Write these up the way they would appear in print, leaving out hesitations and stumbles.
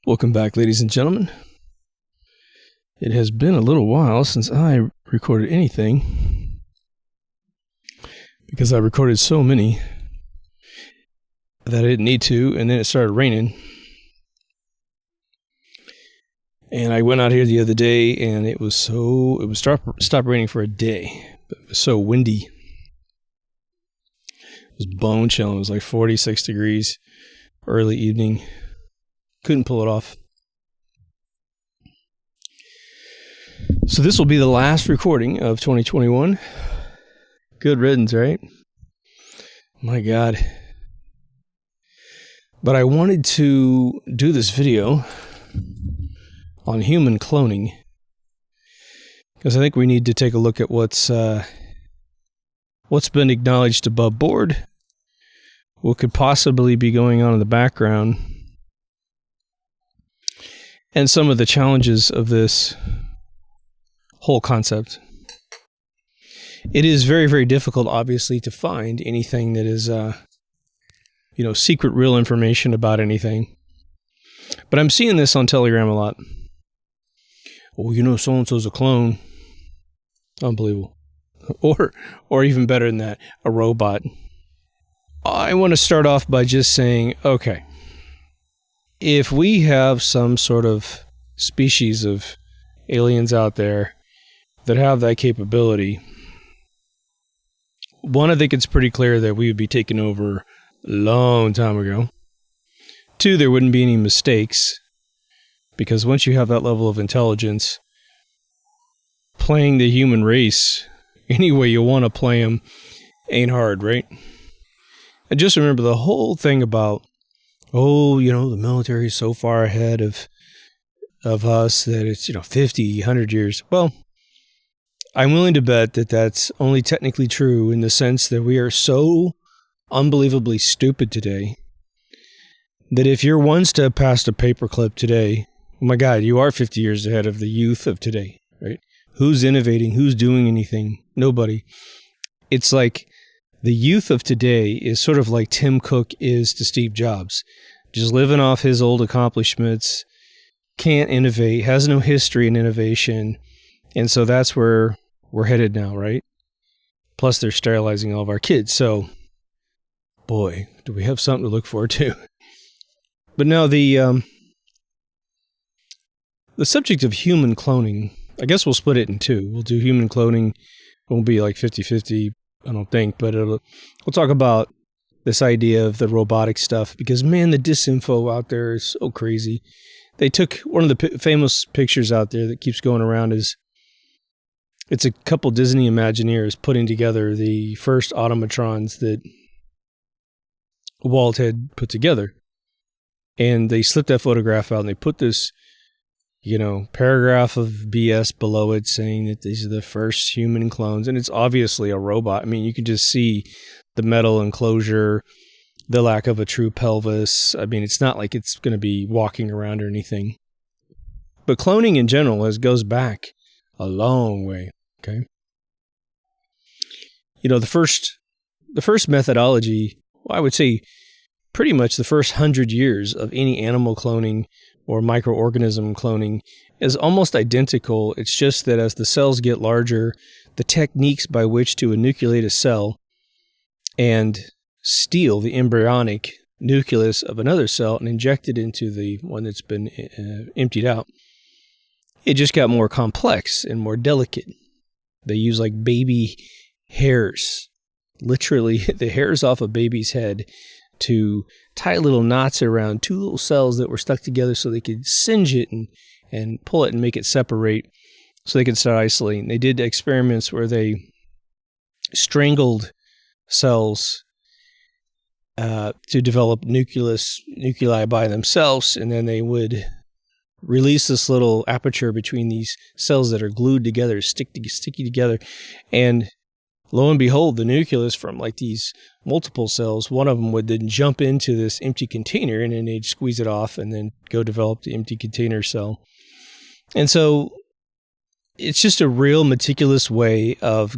Welcome back, ladies and gentlemen. It has been a little while since I recorded anything because I recorded so many that I didn't need to, and then it started raining. And I went out here the other day, and it stopped raining for a day. It was so windy. It was bone chilling. It was like 46 degrees early evening. Couldn't pull it off. So this will be the last recording of 2021. Good riddance, right? My God. But I wanted to do this video on human cloning because I think we need to take a look at what's been acknowledged above board, what could possibly be going on in the background, and some of the challenges of this whole concept. It is very, very difficult, obviously, to find anything that is, secret real information about anything. But I'm seeing this on Telegram a lot. Oh, so-and-so's a clone. Unbelievable. Or even better than that, a robot. I want to start off by just saying, okay, if we have some sort of species of aliens out there that have that capability, one, I think it's pretty clear that we would be taken over a long time ago. Two, there wouldn't be any mistakes, because once you have that level of intelligence, playing the human race any way you want to play them ain't hard, right? And just remember the whole thing about, the military is so far ahead of us that it's, 50, 100 years. Well, I'm willing to bet that that's only technically true in the sense that we are so unbelievably stupid today that if you're one step past a paperclip today, oh my God, you are 50 years ahead of the youth of today, right? Who's innovating? Who's doing anything? Nobody. It's like the youth of today is sort of like Tim Cook is to Steve Jobs, just living off his old accomplishments, can't innovate, has no history in innovation, and so that's where we're headed now, right? Plus, they're sterilizing all of our kids, so boy, do we have something to look forward to. But now the subject of human cloning, I guess we'll split it in two. We'll do human cloning. It won't be like 50-50, I don't think, but we'll talk about this idea of the robotic stuff because, man, the disinfo out there is so crazy. They took one of the famous pictures out there that keeps going around it's a couple Disney Imagineers putting together the first automatrons that Walt had put together. And they slipped that photograph out and they put this, paragraph of BS below it saying that these are the first human clones. And it's obviously a robot. I mean, you can just see the metal enclosure, the lack of a true pelvis. I mean, it's not like it's going to be walking around or anything. But cloning in general goes back a long way, okay? The first methodology, I would say pretty much the first 100 years of any animal cloning or microorganism cloning is almost identical. It's just that as the cells get larger, the techniques by which to enucleate a cell and steal the embryonic nucleus of another cell and inject it into the one that's been emptied out, it just got more complex and more delicate. They use like baby hairs, literally the hairs off a baby's head, to tie little knots around two little cells that were stuck together so they could singe it and pull it and make it separate so they could start isolating. They did experiments where they strangled cells to develop nuclei by themselves, and then they would release this little aperture between these cells that are glued together, sticky together, and lo and behold, the nucleus from like these multiple cells, one of them would then jump into this empty container and then they'd squeeze it off and then go develop the empty container cell. And so it's just a real meticulous way of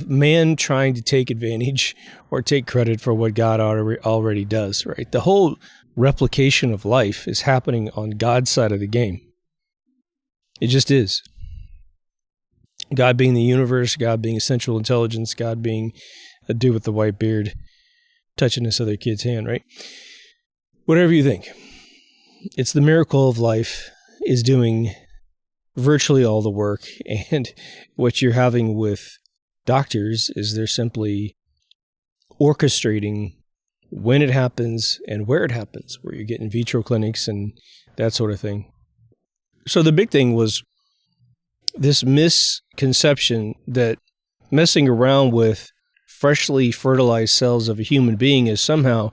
man trying to take advantage or take credit for what God already does, right? The whole replication of life is happening on God's side of the game. It just is. God being the universe, God being essential intelligence, God being a dude with the white beard touching this other kid's hand, right? Whatever you think. It's the miracle of life is doing virtually all the work, and what you're having with doctors is they're simply orchestrating when it happens and where it happens, where you get in vitro clinics and that sort of thing. So the big thing was this misconception that messing around with freshly fertilized cells of a human being is somehow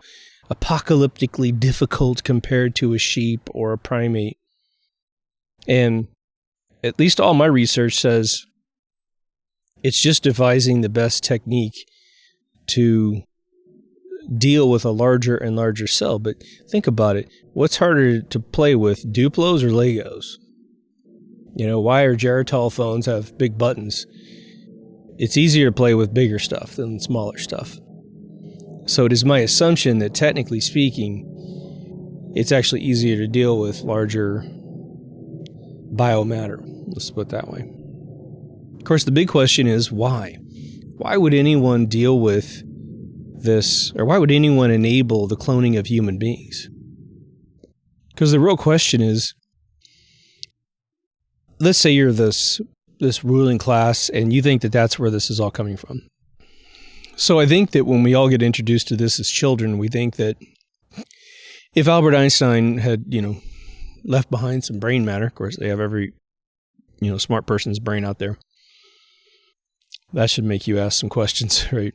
apocalyptically difficult compared to a sheep or a primate. And at least all my research says it's just devising the best technique to deal with a larger and larger cell. But think about it. What's harder to play with, Duplos or Legos? You know, why are Geritol phones have big buttons? It's easier to play with bigger stuff than smaller stuff. So it is my assumption that technically speaking, it's actually easier to deal with larger biomatter. Let's put it that way. Of course, the big question is why? Why would anyone deal with this, or why would anyone enable the cloning of human beings? Because the real question is, let's say you're this ruling class and you think that that's where this is all coming from. So I think that when we all get introduced to this as children, we think that if Albert Einstein had, left behind some brain matter, of course they have every, smart person's brain out there, that should make you ask some questions, right?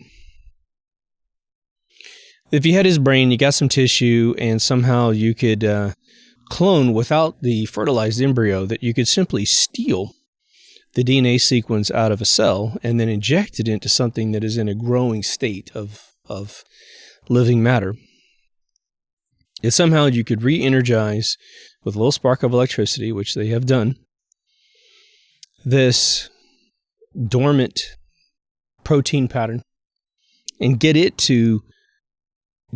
If you had his brain, you got some tissue, and somehow you could clone without the fertilized embryo, that you could simply steal the DNA sequence out of a cell and then inject it into something that is in a growing state of living matter. If somehow you could re-energize with a little spark of electricity, which they have done, this dormant protein pattern and get it to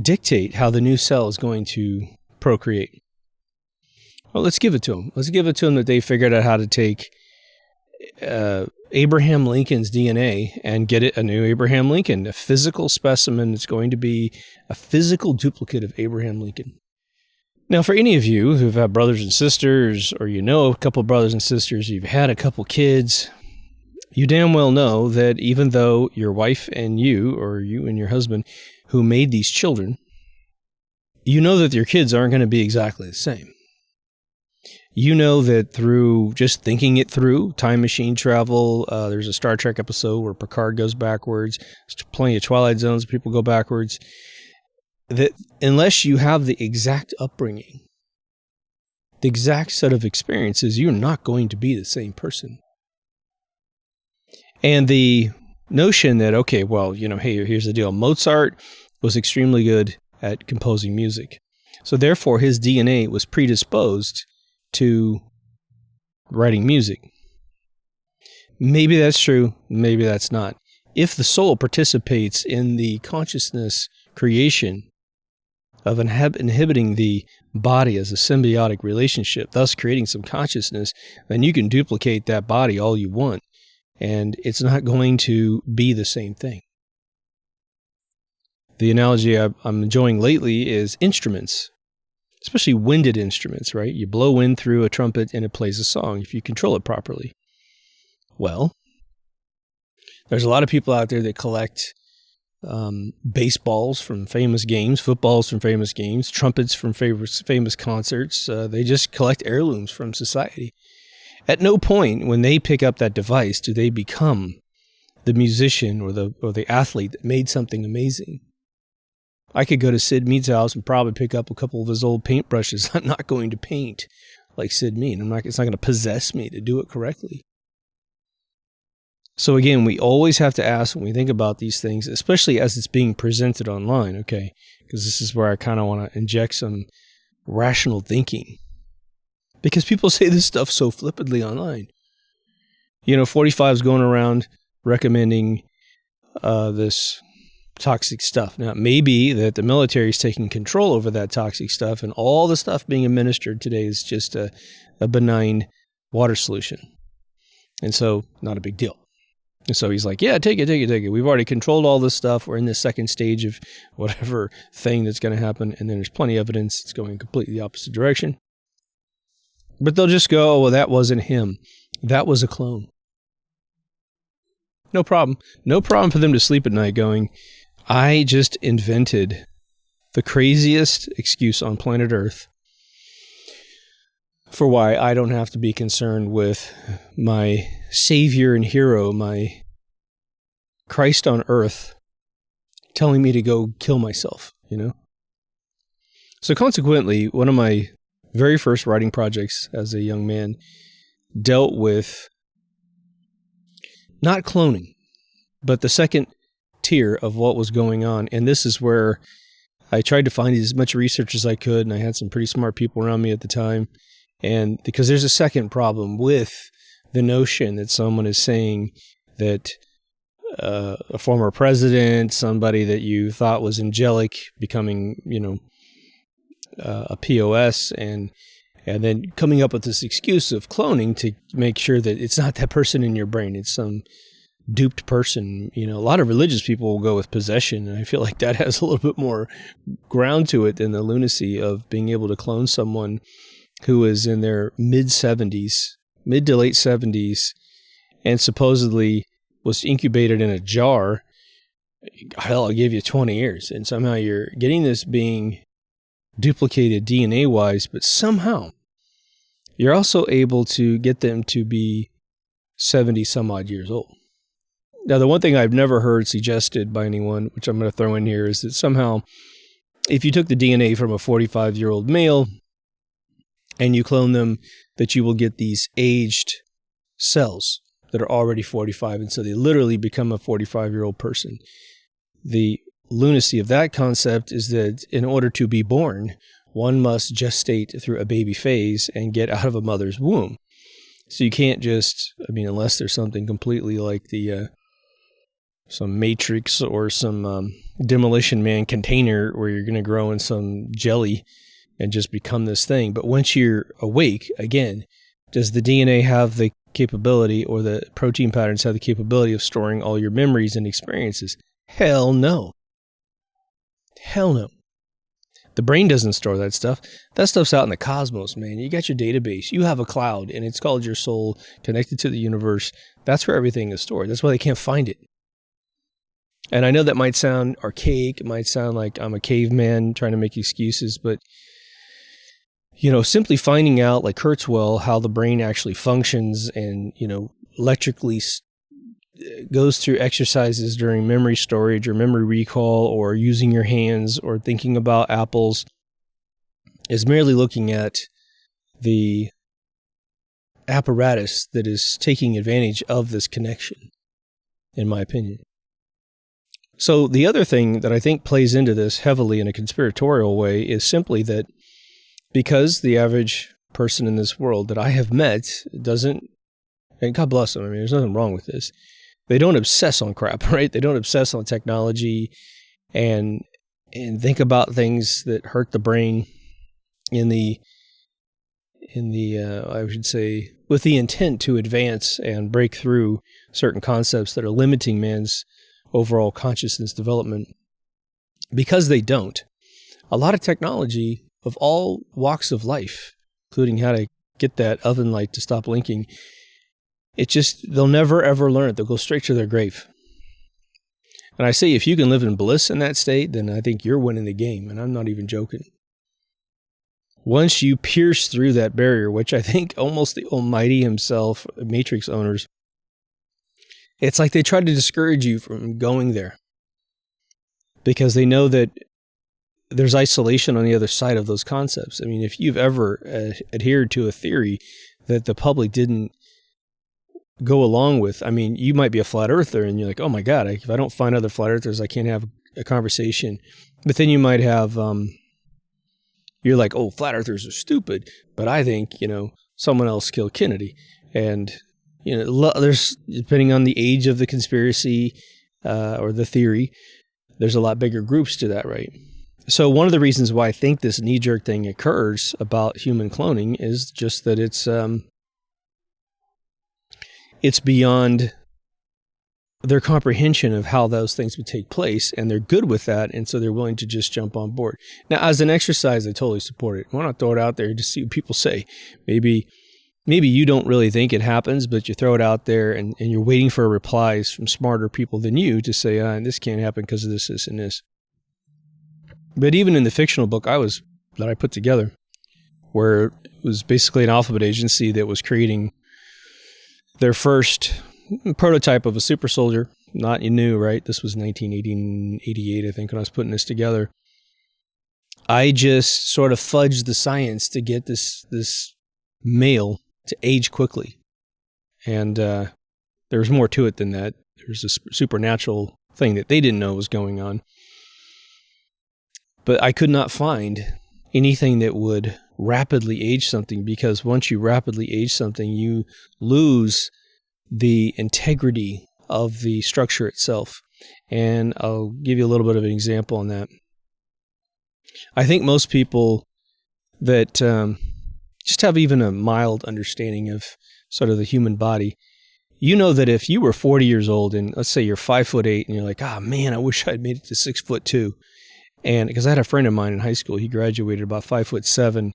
dictate how the new cell is going to procreate. Well, let's give it to them. Let's give it to them that they figured out how to take Abraham Lincoln's DNA and get it a new Abraham Lincoln, a physical specimen that's going to be a physical duplicate of Abraham Lincoln. Now, for any of you who've had brothers and sisters, or a couple of brothers and sisters, you've had a couple kids, you damn well know that even though your wife and you, or you and your husband, who made these children, you know that your kids aren't going to be exactly the same. You know that through just thinking it through, time machine travel, there's a Star Trek episode where Picard goes backwards, there's plenty of Twilight Zones, people go backwards, that unless you have the exact upbringing, the exact set of experiences, you're not going to be the same person. And the notion that, hey, here's the deal. Mozart was extremely good at composing music. So therefore, his DNA was predisposed to writing music. Maybe that's true. Maybe that's not. If the soul participates in the consciousness creation of inhibiting the body as a symbiotic relationship, thus creating some consciousness, then you can duplicate that body all you want, and it's not going to be the same thing. The analogy I'm enjoying lately is instruments, especially winded instruments, right? You blow wind through a trumpet and it plays a song if you control it properly. Well, there's a lot of people out there that collect baseballs from famous games, footballs from famous games, trumpets from famous concerts. They just collect heirlooms from society. At no point when they pick up that device do they become the musician or the athlete that made something amazing. I could go to Sid Mead's house and probably pick up a couple of his old paintbrushes. I'm not going to paint like Sid Mead. It's not going to possess me to do it correctly. So again, we always have to ask when we think about these things, especially as it's being presented online, okay? Because this is where I kind of want to inject some rational thinking. Because people say this stuff so flippantly online. 45 is going around recommending this toxic stuff. Now, it may be that the military is taking control over that toxic stuff, and all the stuff being administered today is just a benign water solution. And so, not a big deal. And so he's like, yeah, take it. We've already controlled all this stuff. We're in the second stage of whatever thing that's going to happen. And then there's plenty of evidence it's going completely the opposite direction. But they'll just go, oh, well, that wasn't him. That was a clone. No problem. No problem for them to sleep at night going, I just invented the craziest excuse on planet Earth for why I don't have to be concerned with my savior and hero, my Christ on earth, telling me to go kill myself, So consequently, one of my very first writing projects as a young man dealt with not cloning, but the second tier of what was going on. And this is where I tried to find as much research as I could, and I had some pretty smart people around me at the time. And because there's a second problem with the notion that someone is saying that a former president, somebody that you thought was angelic, becoming, a POS, and then coming up with this excuse of cloning to make sure that it's not that person in your brain, it's some duped person. A lot of religious people will go with possession, and I feel like that has a little bit more ground to it than the lunacy of being able to clone someone who is in their mid to late 70s, and supposedly was incubated in a jar. Hell, I'll give you 20 years. And somehow you're getting this being duplicated DNA-wise, but somehow you're also able to get them to be 70 some odd years old. Now, the one thing I've never heard suggested by anyone, which I'm going to throw in here, is that somehow if you took the DNA from a 45-year-old male and you clone them, that you will get these aged cells that are already 45, and so they literally become a 45-year-old person. The lunacy of that concept is that in order to be born, one must gestate through a baby phase and get out of a mother's womb. So you can't just, unless there's something completely like some Matrix or some Demolition Man container where you're going to grow in some jelly and just become this thing. But once you're awake, again, does the DNA have the capability, or the protein patterns have the capability of storing all your memories and experiences? Hell no. Hell no. The brain doesn't store that stuff. That stuff's out in the cosmos, man. You got your database. You have a cloud, and it's called your soul, connected to the universe. That's where everything is stored. That's why they can't find it. And I know that might sound archaic. It might sound like I'm a caveman trying to make excuses, but simply finding out, like Kurzweil, how the brain actually functions and, electrically goes through exercises during memory storage or memory recall or using your hands or thinking about apples, is merely looking at the apparatus that is taking advantage of this connection, in my opinion. So the other thing that I think plays into this heavily in a conspiratorial way is simply that because the average person in this world that I have met doesn't, and God bless them, there's nothing wrong with this, they don't obsess on crap, right? They don't obsess on technology and think about things that hurt the brain in the I should say, with the intent to advance and break through certain concepts that are limiting man's overall consciousness development. Because they don't, a lot of technology of all walks of life, including how to get that oven light to stop blinking, they'll never ever learn it. They'll go straight to their grave. And I say, if you can live in bliss in that state, then I think you're winning the game. And I'm not even joking. Once you pierce through that barrier, which I think almost the Almighty himself, Matrix owners, it's like they try to discourage you from going there because they know that there's isolation on the other side of those concepts. If you've ever adhered to a theory that the public didn't go along with, you might be a flat earther and you're like, oh my God, if I don't find other flat earthers, I can't have a conversation. But then you might have, you're like, oh, flat earthers are stupid, but I think, someone else killed Kennedy. And, There's, depending on the age of the conspiracy or the theory, there's a lot bigger groups to that, right? So one of the reasons why I think this knee-jerk thing occurs about human cloning is just that it's beyond their comprehension of how those things would take place, and they're good with that, and so they're willing to just jump on board. Now, as an exercise, I totally support it. Why not throw it out there to see what people say? Maybe you don't really think it happens, but you throw it out there, and you're waiting for replies from smarter people than you to say, this can't happen because of this, this, and this. But even in the fictional book that I put together, where it was basically an alphabet agency that was creating their first prototype of a super soldier, not new, right? This was 1988, I think, when I was putting this together. I just sort of fudged the science to get this male to age quickly. And there was more to it than that. There was a supernatural thing that they didn't know was going on. But I could not find anything that would rapidly age something, because once you rapidly age something, you lose the integrity of the structure itself. And I'll give you a little bit of an example on that. I think most people that just have even a mild understanding of sort of the human body, that if you were 40 years old and let's say you're 5'8" and you're like, man, I wish I'd made it to 6'2". And because I had a friend of mine in high school, he graduated about 5'7",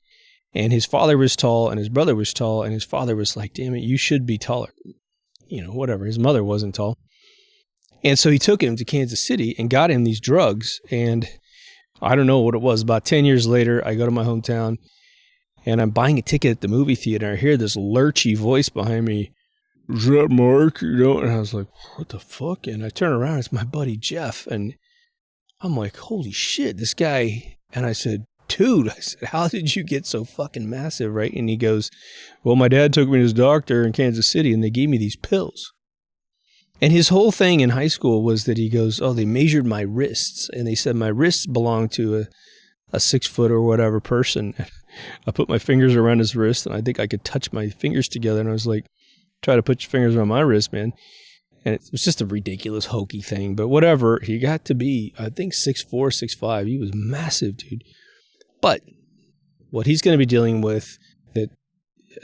and his father was tall and his brother was tall, and his father was like, damn it, you should be taller. Whatever. His mother wasn't tall. And so he took him to Kansas City and got him these drugs. And I don't know what it was. About 10 years later, I go to my hometown and I'm buying a ticket at the movie theater. I hear this lurchy voice behind me. Is that Mark? And I was like, what the fuck? And I turn around. It's my buddy Jeff. And I'm like, holy shit, this guy. And I said, dude, how did you get so fucking massive, right? And he goes, well, my dad took me to his doctor in Kansas City and they gave me these pills. And his whole thing in high school was that he goes, they measured my wrists. And they said my wrists belonged to a 6 foot or whatever person. I put my fingers around his wrist and I think I could touch my fingers together. And I was like, try to put your fingers around my wrist, man. And it was just a ridiculous, hokey thing. But whatever, he got to be, I think, 6'4", 6'5". He was massive, dude. But what he's going to be dealing with that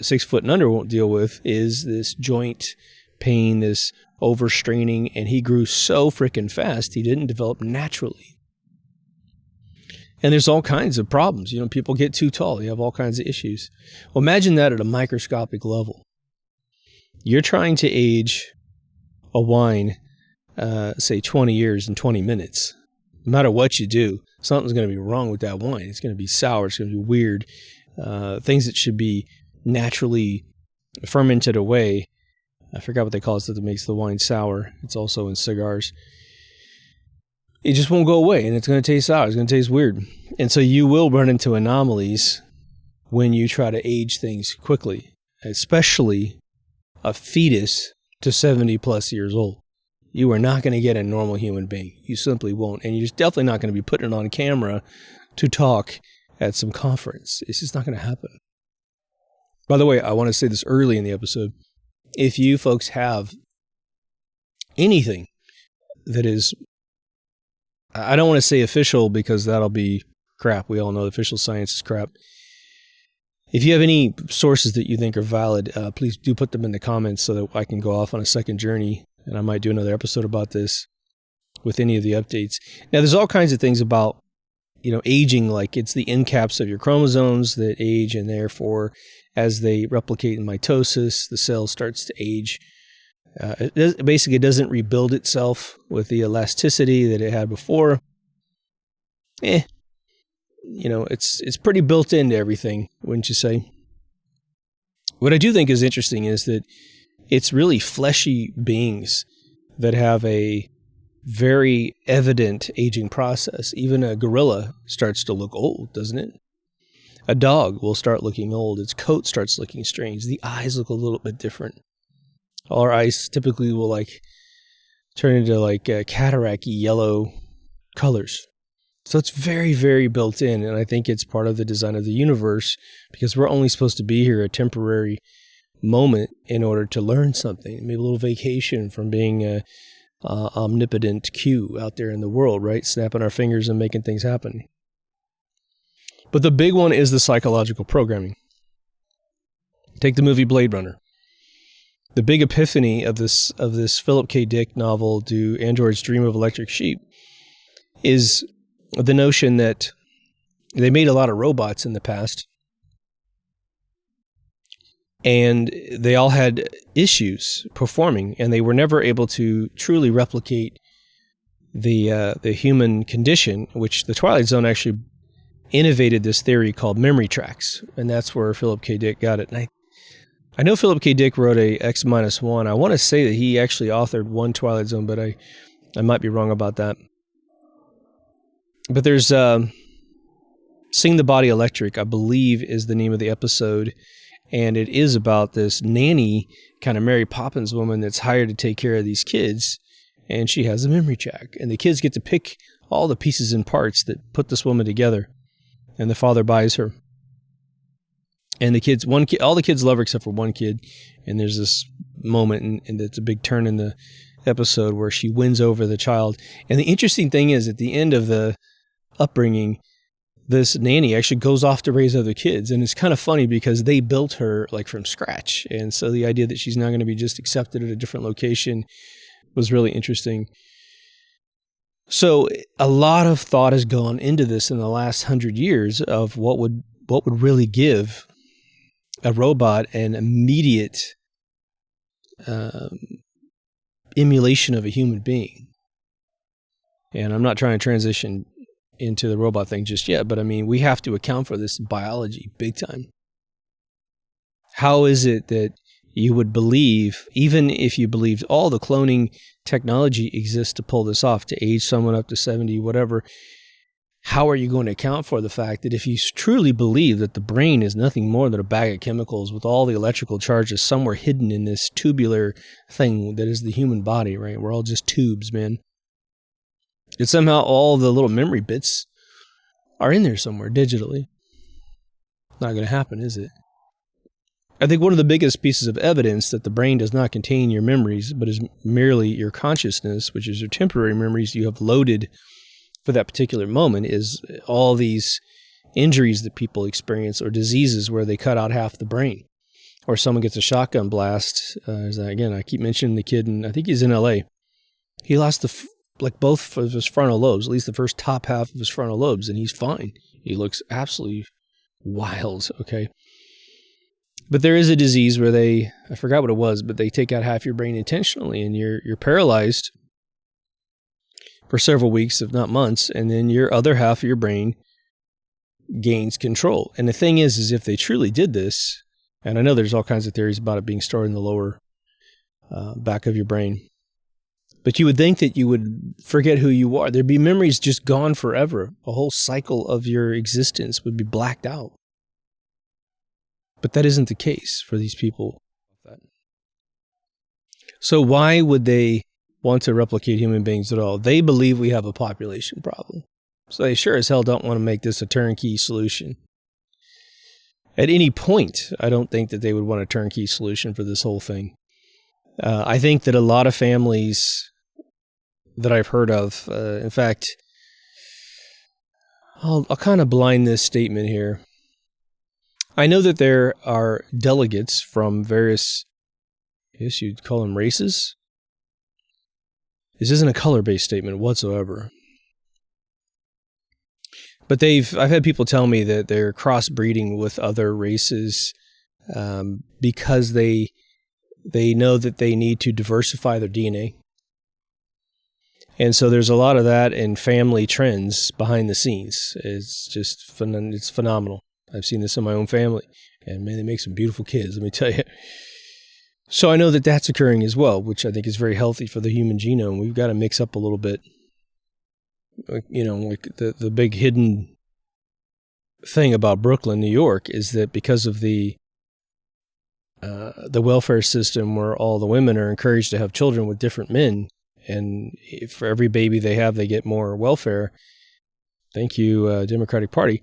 6 foot and under won't deal with is this joint pain, this overstraining, and he grew so freaking fast he didn't develop naturally. And there's all kinds of problems. People get too tall. They have all kinds of issues. Well, imagine that at a microscopic level. You're trying to age a wine, say 20 years in 20 minutes. No matter what you do, something's going to be wrong with that wine. It's going to be sour. It's going to be weird. Things that should be naturally fermented away. I forgot what they call it that makes the wine sour. It's also in cigars. It just won't go away, and it's going to taste sour. It's going to taste weird. And so you will run into anomalies when you try to age things quickly, especially a fetus to 70 plus years old. You are not going to get a normal human being. You simply won't. And you're definitely not going to be putting it on camera to talk at some conference. It's just not going to happen. By the way, I want to say this early in the episode. If you folks have anything that is, I don't want to say official because that'll be crap. We all know official science is crap. If you have any sources that you think are valid, please do put them in the comments so that I can go off on a second journey. And I might do another episode about this with any of the updates. Now, there's all kinds of things about, aging, like it's the end caps of your chromosomes that age, and therefore, as they replicate in mitosis, the cell starts to age. It basically doesn't rebuild itself with the elasticity that it had before. It's pretty built into everything, wouldn't you say? What I do think is interesting is that it's really fleshy beings that have a very evident aging process. Even a gorilla starts to look old, doesn't it? A dog will start looking old. Its coat starts looking strange. The eyes look a little bit different. Our eyes typically will turn into cataract-y yellow colors. So it's very, very built in, and I think it's part of the design of the universe because we're only supposed to be here a temporary moment in order to learn something, maybe a little vacation from being a omnipotent Q out there in the world, right? Snapping our fingers and making things happen. But the big one is the psychological programming. Take the movie Blade Runner. The big epiphany of this Philip K. Dick novel, Do Androids Dream of Electric Sheep, is the notion that they made a lot of robots in the past, and they all had issues performing, and they were never able to truly replicate the human condition, which the Twilight Zone actually innovated this theory called memory tracks, and that's where Philip K. Dick got it. And I know Philip K. Dick wrote a X-1. I want to say that he actually authored one Twilight Zone, but I might be wrong about that. But there's Sing the Body Electric, I believe, is the name of the episode, and it is about this nanny, kind of Mary Poppins woman that's hired to take care of these kids, and she has a memory track, and the kids get to pick all the pieces and parts that put this woman together, and the father buys her. And the kids, all the kids love her except for one kid, and there's this moment, and it's a big turn in the episode where she wins over the child. And the interesting thing is, at the end of the upbringing, this nanny actually goes off to raise other kids, and it's kind of funny because they built her like from scratch, and so the idea that she's now going to be just accepted at a different location was really interesting. So a lot of thought has gone into this in the last 100 years of what would really give a robot an immediate emulation of a human being. And I'm not trying to transition into the robot thing just yet, but I mean, we have to account for this biology big time. How is it that you would believe, even if you believed all the cloning technology exists to pull this off, to age someone up to 70, whatever, how are you going to account for the fact that if you truly believe that the brain is nothing more than a bag of chemicals with all the electrical charges somewhere hidden in this tubular thing that is the human body, right? We're all just tubes, man. And somehow all the little memory bits are in there somewhere digitally. Not going to happen, is it? I think one of the biggest pieces of evidence that the brain does not contain your memories, but is merely your consciousness, which is your temporary memories you have loaded for that particular moment, is all these injuries that people experience or diseases where they cut out half the brain. Or someone gets a shotgun blast. Again, I keep mentioning the kid, and I think he's in LA. He lost both of his frontal lobes, at least the first top half of his frontal lobes, and he's fine. He looks absolutely wild, okay? But there is a disease where I forgot what it was, but they take out half your brain intentionally, and you're paralyzed for several weeks, if not months, and then your other half of your brain gains control. And the thing is if they truly did this, and I know there's all kinds of theories about it being stored in the lower back of your brain, but you would think that you would forget who you are. There'd be memories just gone forever. A whole cycle of your existence would be blacked out. But that isn't the case for these people. So why would they want to replicate human beings at all? They believe we have a population problem. So they sure as hell don't want to make this a turnkey solution. At any point, I don't think that they would want a turnkey solution for this whole thing. I think that a lot of families that I've heard of, in fact, I'll kind of blind this statement here. I know that there are delegates from various, I guess you'd call them races. This isn't a color-based statement whatsoever. But I've had people tell me that they're crossbreeding with other races because they know that they need to diversify their DNA. And so there's a lot of that in family trends behind the scenes. It's just it's phenomenal. I've seen this in my own family, and man, they make some beautiful kids, let me tell you. So I know that that's occurring as well, which I think is very healthy for the human genome. We've got to mix up a little bit. You know, like the big hidden thing about Brooklyn, New York, is that because of the welfare system where all the women are encouraged to have children with different men, and for every baby they have, they get more welfare. Thank you, Democratic Party.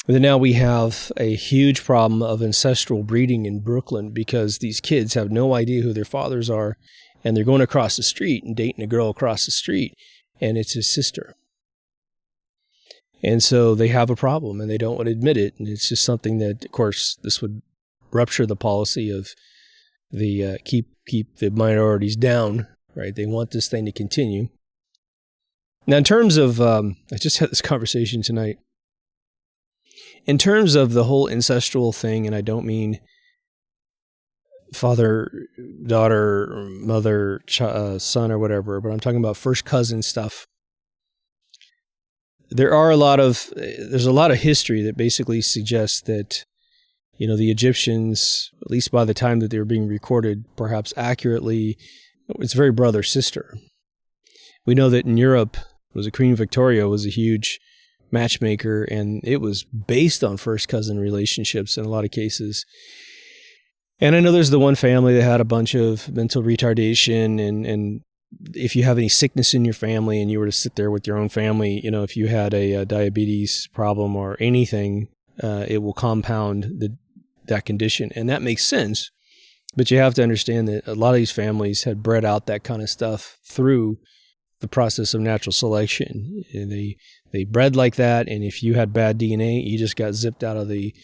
And then now we have a huge problem of ancestral breeding in Brooklyn because these kids have no idea who their fathers are, and they're going across the street and dating a girl across the street, and it's his sister. And so they have a problem, and they don't want to admit it, and it's just something that, of course, this would rupture the policy of the keep the minorities down, right? They want this thing to continue. Now, in terms of, I just had this conversation tonight. In terms of the whole ancestral thing, and I don't mean father, daughter, mother, son, or whatever, but I'm talking about first cousin stuff. There's a lot of history that basically suggests that, the Egyptians, at least by the time that they were being recorded, perhaps accurately, it's very brother-sister. We know that in Europe, Queen Victoria was a huge matchmaker, and it was based on first cousin relationships in a lot of cases. And I know there's the one family that had a bunch of mental retardation, and if you have any sickness in your family and you were to sit there with your own family, if you had a diabetes problem or anything, it will compound that condition. And that makes sense. But you have to understand that a lot of these families had bred out that kind of stuff through the process of natural selection. And they bred like that, and if you had bad DNA, you just got zipped out of the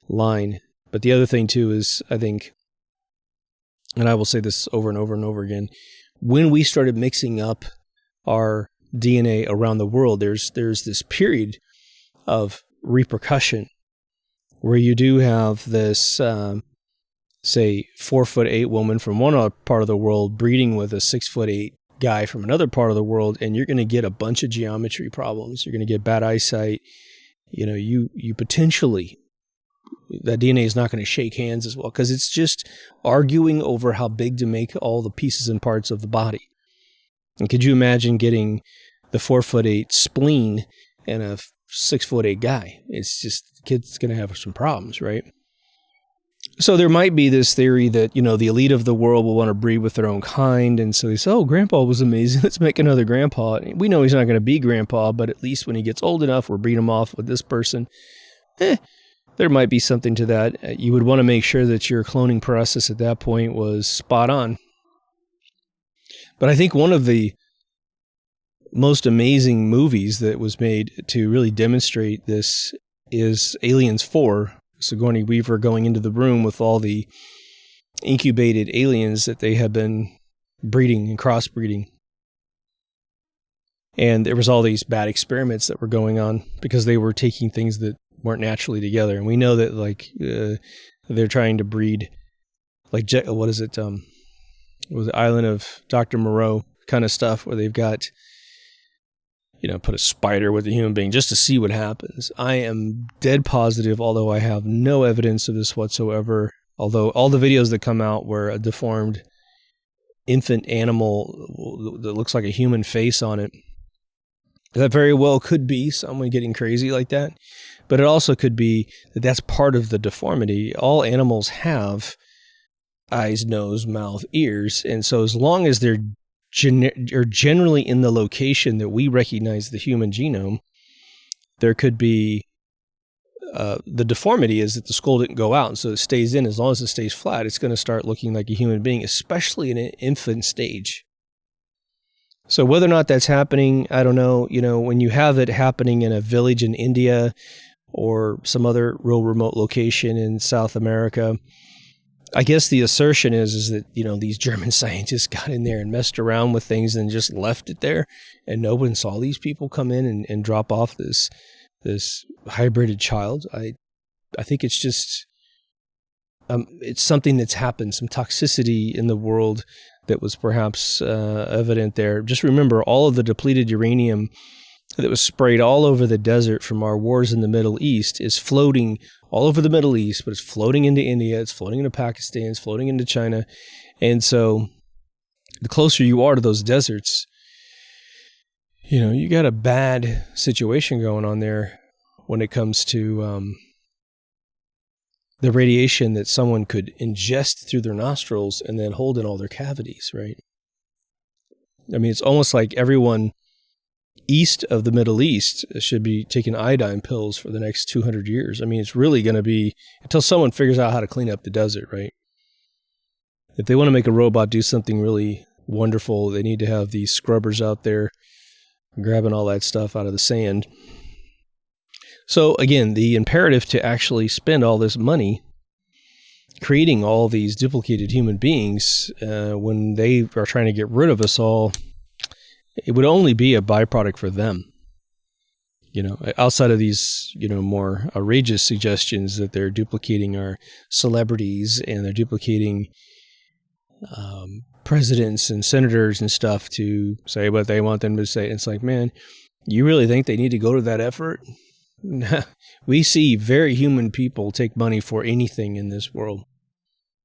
line. But the other thing, too, is I think, and I will say this over and over and over again, when we started mixing up our DNA around the world, there's this period of repercussion where you do have this, say, 4'8" woman from one part of the world breeding with a 6'8" guy from another part of the world, and you're going to get a bunch of geometry problems. You're going to get bad eyesight. You potentially, that DNA is not going to shake hands as well, because it's just arguing over how big to make all the pieces and parts of the body. And could you imagine getting the 4'8" spleen and a 6'8" guy? It's just, the kid's going to have some problems, right? So there might be this theory that, the elite of the world will want to breed with their own kind. And so they say, oh, grandpa was amazing. Let's make another grandpa. We know he's not going to be grandpa, but at least when he gets old enough, we'll breed him off with this person. There might be something to that. You would want to make sure that your cloning process at that point was spot on. But I think one of the most amazing movies that was made to really demonstrate this is Aliens 4. Sigourney Weaver going into the room with all the incubated aliens that they had been breeding and crossbreeding. And there was all these bad experiments that were going on because they were taking things that weren't naturally together. And we know that they're trying to breed what is it? It was the Island of Dr. Moreau kind of stuff where they've got, put a spider with a human being just to see what happens. I am dead positive, although I have no evidence of this whatsoever, although all the videos that come out where a deformed infant animal that looks like a human face on it, that very well could be someone getting crazy like that. But it also could be that that's part of the deformity. All animals have eyes, nose, mouth, ears. And so as long as they're generally in the location that we recognize the human genome, there could be the deformity is that the skull didn't go out, and so it stays in. As long as it stays flat, it's going to start looking like a human being, especially in an infant stage. So whether or not that's happening, I don't know. When you have it happening in a village in India or some other real remote location in South America, I guess the assertion is that, these German scientists got in there and messed around with things and just left it there, and no one saw these people come in and drop off this hybrided child. I think it's just, it's something that's happened, some toxicity in the world that was perhaps evident there. Just remember, all of the depleted uranium that was sprayed all over the desert from our wars in the Middle East is floating all over the Middle East, but it's floating into India, it's floating into Pakistan, it's floating into China. And so the closer you are to those deserts, you got a bad situation going on there when it comes to the radiation that someone could ingest through their nostrils and then hold in all their cavities, right? I mean, it's almost like everyone east of the Middle East should be taking iodine pills for the next 200 years. I mean, it's really going to be until someone figures out how to clean up the desert, right? If they want to make a robot do something really wonderful, they need to have these scrubbers out there grabbing all that stuff out of the sand. So again, the imperative to actually spend all this money creating all these duplicated human beings when they are trying to get rid of us all, it would only be a byproduct for them. Outside of these, more outrageous suggestions that they're duplicating our celebrities and they're duplicating presidents and senators and stuff to say what they want them to say. It's like, man, you really think they need to go to that effort? We see very human people take money for anything in this world.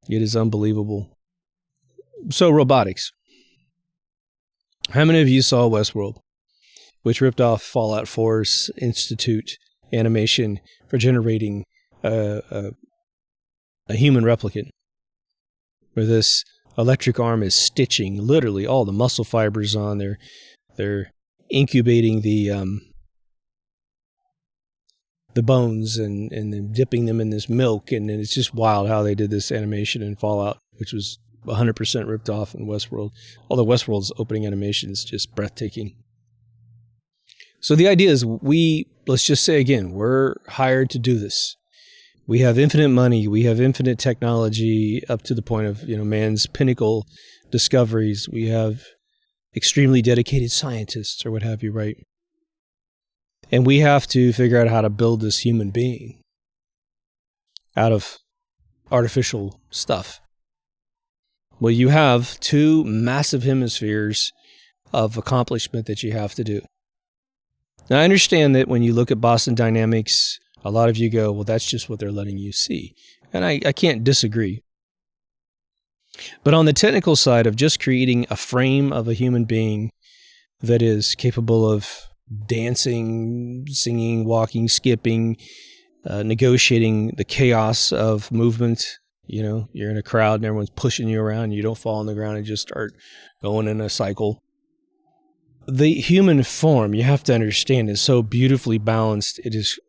It is unbelievable. So robotics. How many of you saw Westworld, which ripped off Fallout 4's Institute animation for generating a human replicant, where this electric arm is stitching literally all the muscle fibers on there. They're incubating the bones and then dipping them in this milk, and it's just wild how they did this animation in Fallout, which was 100% ripped off in Westworld. Although Westworld's opening animation is just breathtaking. So the idea is let's just say again, we're hired to do this. We have infinite money. We have infinite technology up to the point of, man's pinnacle discoveries. We have extremely dedicated scientists or what have you, right? And we have to figure out how to build this human being out of artificial stuff. Well, you have two massive hemispheres of accomplishment that you have to do. Now, I understand that when you look at Boston Dynamics, a lot of you go, well, that's just what they're letting you see. And I can't disagree. But on the technical side of just creating a frame of a human being that is capable of dancing, singing, walking, skipping, negotiating the chaos of movement. You're in a crowd and everyone's pushing you around. You don't fall on the ground and just start going in a cycle. The human form, you have to understand, is so beautifully balanced. It is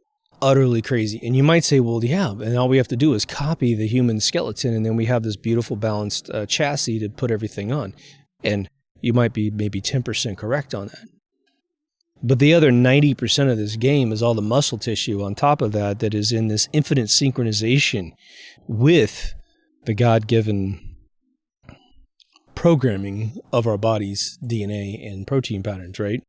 utterly crazy. And you might say, well, yeah, and all we have to do is copy the human skeleton, and then we have this beautiful balanced chassis to put everything on. And you might be maybe 10% correct on that. But the other 90% of this game is all the muscle tissue on top of that is in this infinite synchronization with the God-given programming of our body's DNA and protein patterns, right?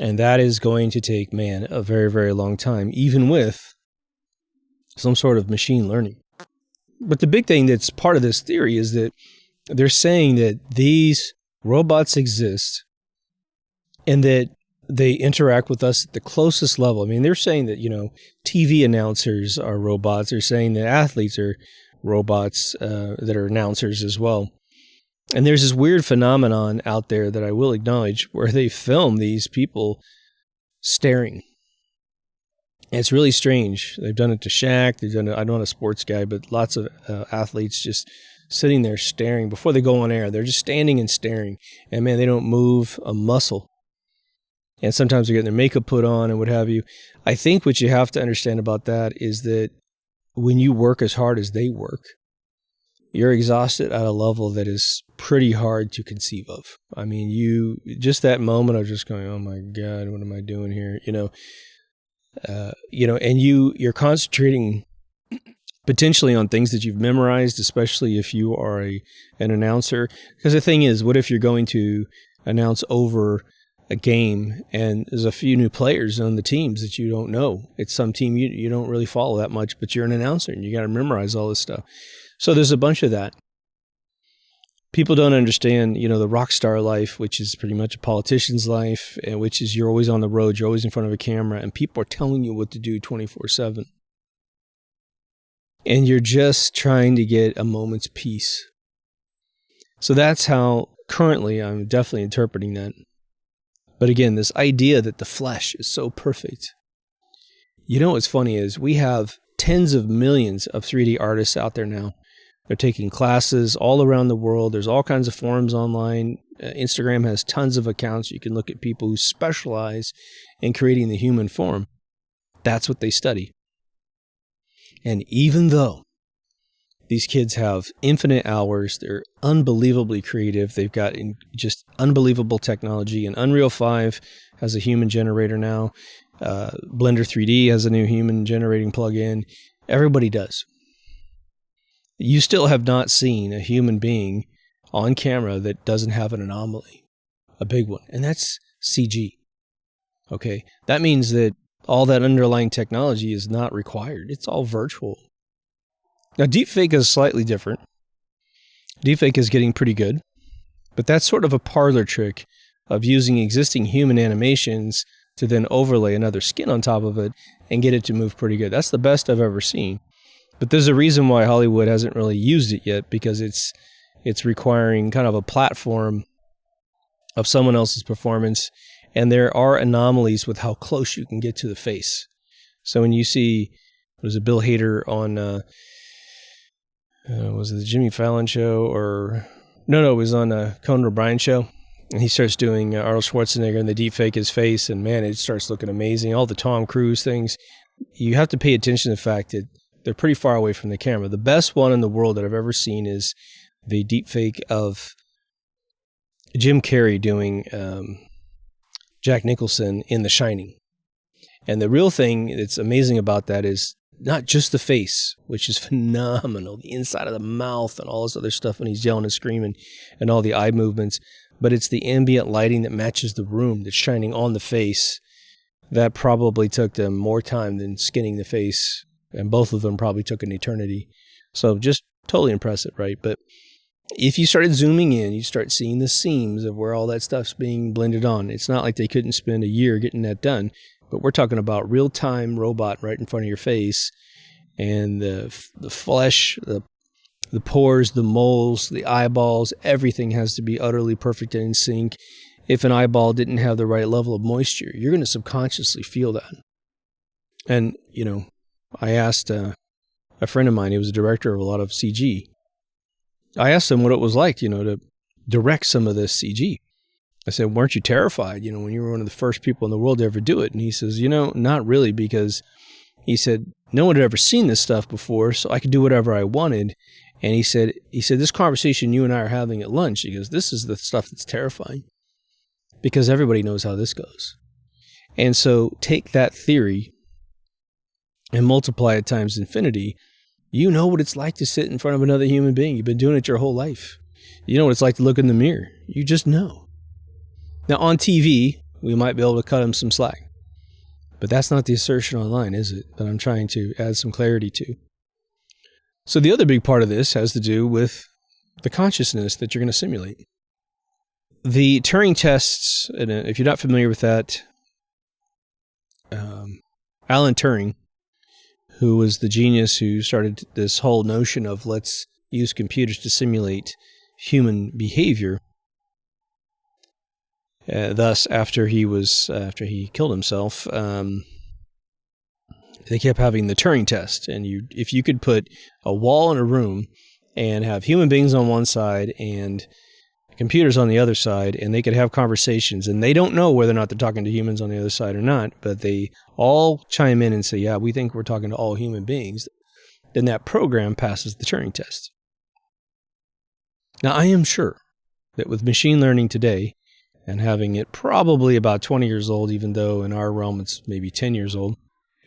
And that is going to take, a very, very long time, even with some sort of machine learning. But the big thing that's part of this theory is that they're saying that these robots exist and that they interact with us at the closest level. I mean, they're saying that, TV announcers are robots. They're saying that athletes are robots that are announcers as well. And there's this weird phenomenon out there that I will acknowledge where they film these people staring. And it's really strange. They've done it to Shaq. They've done it, I'm not a sports guy, but lots of athletes just sitting there staring before they go on air. They're just standing and staring. And man, they don't move a muscle. And sometimes they're getting their makeup put on and what have you. I think what you have to understand about that is that when you work as hard as they work, you're exhausted at a level that is pretty hard to conceive of. I mean, just that moment of just going, oh my God, what am I doing here? And you're concentrating potentially on things that you've memorized, especially if you are an announcer. Because the thing is, what if you're going to announce over a game and there's a few new players on the teams that you don't know? It's some team you don't really follow that much, but you're an announcer and you got to memorize all this stuff. So there's a bunch of that. People don't understand, the rock star life, which is pretty much a politician's life, and which is you're always on the road, you're always in front of a camera, and people are telling you what to do 24/7. And you're just trying to get a moment's peace. So that's how currently I'm definitely interpreting that. But again, this idea that the flesh is so perfect. What's funny is we have tens of millions of 3D artists out there now They're taking classes all around the world. There's all kinds of forums online. Instagram has tons of accounts. You can look at people who specialize in creating the human form. That's what they study. And even though these kids have infinite hours, they're unbelievably creative. They've got just unbelievable technology. And Unreal 5 has a human generator now. Blender 3D has a new human generating plugin. Everybody does. You still have not seen a human being on camera that doesn't have an anomaly, a big one. And that's CG. Okay. That means that all that underlying technology is not required. It's all virtual. Now, deepfake is slightly different. Deepfake is getting pretty good, but that's sort of a parlor trick of using existing human animations to then overlay another skin on top of it and get it to move pretty good. That's the best I've ever seen. But there's a reason why Hollywood hasn't really used it yet, because it's requiring kind of a platform of someone else's performance, and there are anomalies with how close you can get to the face. So when you see, was it Bill Hader on was it the Jimmy Fallon show, or no, it was on Conan O'Brien show, and he starts doing Arnold Schwarzenegger and they deepfake his face, and man, it starts looking amazing. All the Tom Cruise things, you have to pay attention to the fact that they're pretty far away from the camera. The best one in the world that I've ever seen is the deepfake of Jim Carrey doing Jack Nicholson in The Shining. And the real thing that's amazing about that is not just the face, which is phenomenal, the inside of the mouth and all this other stuff when he's yelling and screaming and all the eye movements, but it's the ambient lighting that matches the room that's shining on the face. That probably took them more time than skinning the face, and both of them probably took an eternity. So just totally impressive, right? But if you started zooming in, you start seeing the seams of where all that stuff's being blended on. It's not like they couldn't spend a year getting that done. But we're talking about real-time robot right in front of your face, and the flesh, the pores, the moles, the eyeballs, everything has to be utterly perfect and in sync. If an eyeball didn't have the right level of moisture, you're going to subconsciously feel that. And, I asked a friend of mine, he was a director of a lot of CG. I asked him what it was like, to direct some of this CG. I said, weren't you terrified, when you were one of the first people in the world to ever do it? And he says, not really, because he said, no one had ever seen this stuff before, so I could do whatever I wanted. And he said, this conversation you and I are having at lunch, he goes, this is the stuff that's terrifying, because everybody knows how this goes. And so take that theory and multiply it times infinity. You know what it's like to sit in front of another human being. You've been doing it your whole life. You know what it's like to look in the mirror. You just know. Now, on TV, we might be able to cut them some slack. But that's not the assertion online, is it? That I'm trying to add some clarity to. So the other big part of this has to do with the consciousness that you're going to simulate. The Turing tests, and if you're not familiar with that, Alan Turing, who was the genius who started this whole notion of let's use computers to simulate human behavior. Thus, after he killed himself, they kept having the Turing test. And if you could put a wall in a room and have human beings on one side and computers on the other side, and they could have conversations, and they don't know whether or not they're talking to humans on the other side or not, but they all chime in and say, yeah, we think we're talking to all human beings, then that program passes the Turing test. Now, I am sure that with machine learning today, and having it probably about 20 years old, even though in our realm it's maybe 10 years old,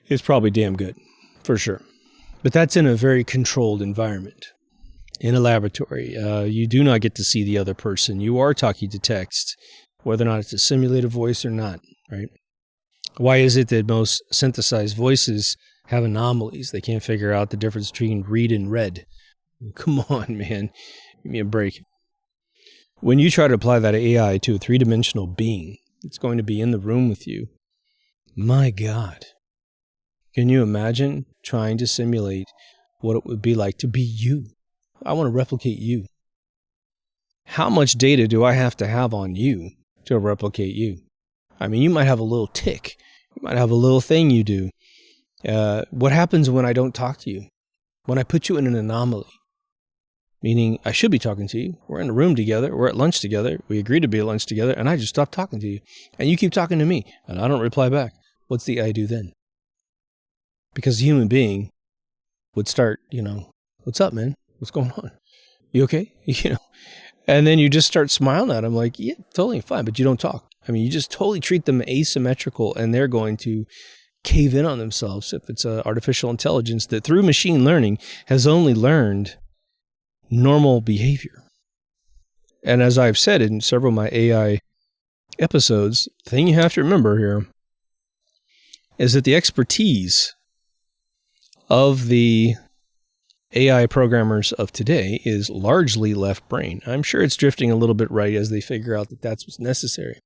it's probably damn good, for sure. But that's in a very controlled environment. In a laboratory, you do not get to see the other person. You are talking to text, whether or not it's a simulated voice or not, right? Why is it that most synthesized voices have anomalies? They can't figure out the difference between read and read. Come on, man. Give me a break. When you try to apply that AI to a three-dimensional being, it's going to be in the room with you. My God. Can you imagine trying to simulate what it would be like to be you? I want to replicate you. How much data do I have to have on you to replicate you? I mean, you might have a little tick. You might have a little thing you do. What happens when I don't talk to you? When I put you in an anomaly? meaning I should be talking to you. We're in a room together. We're at lunch together. We agreed to be at lunch together, and I just stopped talking to you. And you keep talking to me, and I don't reply back. What's the I do then? Because a human being would start, what's up, man? What's going on? You okay? And then you just start smiling at them like, yeah, totally fine, but you don't talk. I mean, you just totally treat them asymmetrical, and they're going to cave in on themselves if it's artificial intelligence that through machine learning has only learned normal behavior. And as I've said in several of my AI episodes, the thing you have to remember here is that the expertise of the AI programmers of today is largely left brain. I'm sure it's drifting a little bit right as they figure out that that's what's necessary.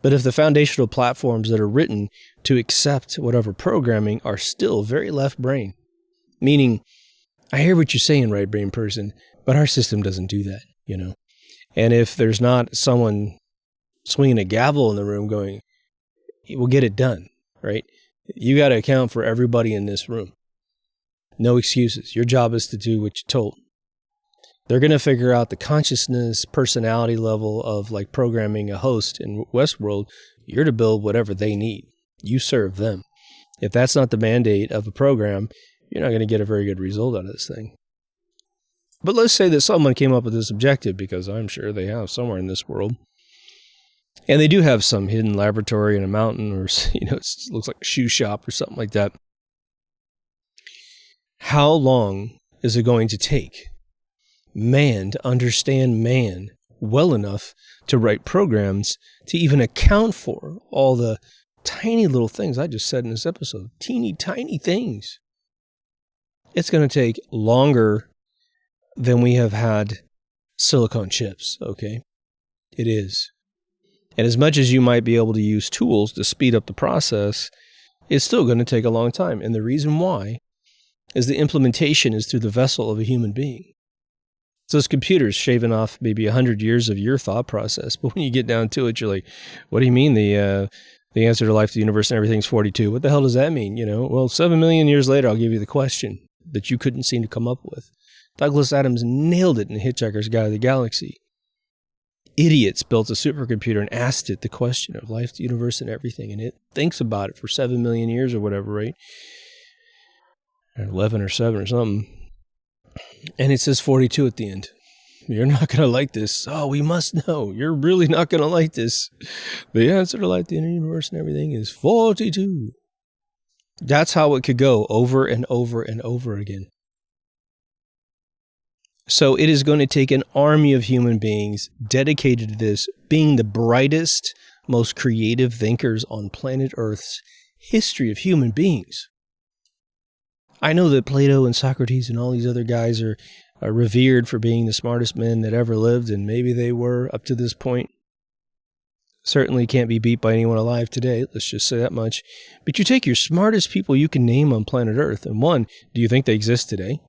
But if the foundational platforms that are written to accept whatever programming are still very left brain, meaning, I hear what you're saying, right brain person, but our system doesn't do that, And if there's not someone swinging a gavel in the room going, we'll get it done, right? You got to account for everybody in this room. No excuses. Your job is to do what you're told. They're going to figure out the consciousness, personality level of like programming a host in Westworld. You're to build whatever they need. You serve them. If that's not the mandate of a program, you're not going to get a very good result out of this thing. But let's say that someone came up with this objective, because I'm sure they have somewhere in this world. And they do have some hidden laboratory in a mountain, or, it looks like a shoe shop or something like that. How long is it going to take man to understand man well enough to write programs to even account for all the tiny little things I just said in this episode? Teeny tiny things. It's going to take longer than we have had silicon chips, okay? It is. And as much as you might be able to use tools to speed up the process, it's still going to take a long time. And the reason why is the implementation is through the vessel of a human being. So this computer's shaving off maybe 100 years of your thought process. But when you get down to it, you're like, what do you mean the answer to life, the universe, and everything's 42? What the hell does that mean? Well, 7 million years later, I'll give you the question that you couldn't seem to come up with. Douglas Adams nailed it in Hitchhiker's Guide to the Galaxy. Idiots built a supercomputer and asked it the question of life, the universe, and everything. And it thinks about it for 7 million years or whatever, right? 11 or 7 or something. And it says 42 at the end. You're not going to like this. Oh, we must know. You're really not going to like this. The answer to life, the universe, and everything is 42. That's how it could go over and over and over again. So it is going to take an army of human beings dedicated to this, being the brightest, most creative thinkers on planet Earth's history of human beings. I know that Plato and Socrates and all these other guys are revered for being the smartest men that ever lived, and maybe they were up to this point. Certainly can't be beat by anyone alive today, let's just say that much. But you take your smartest people you can name on planet Earth, and one, do you think they exist today?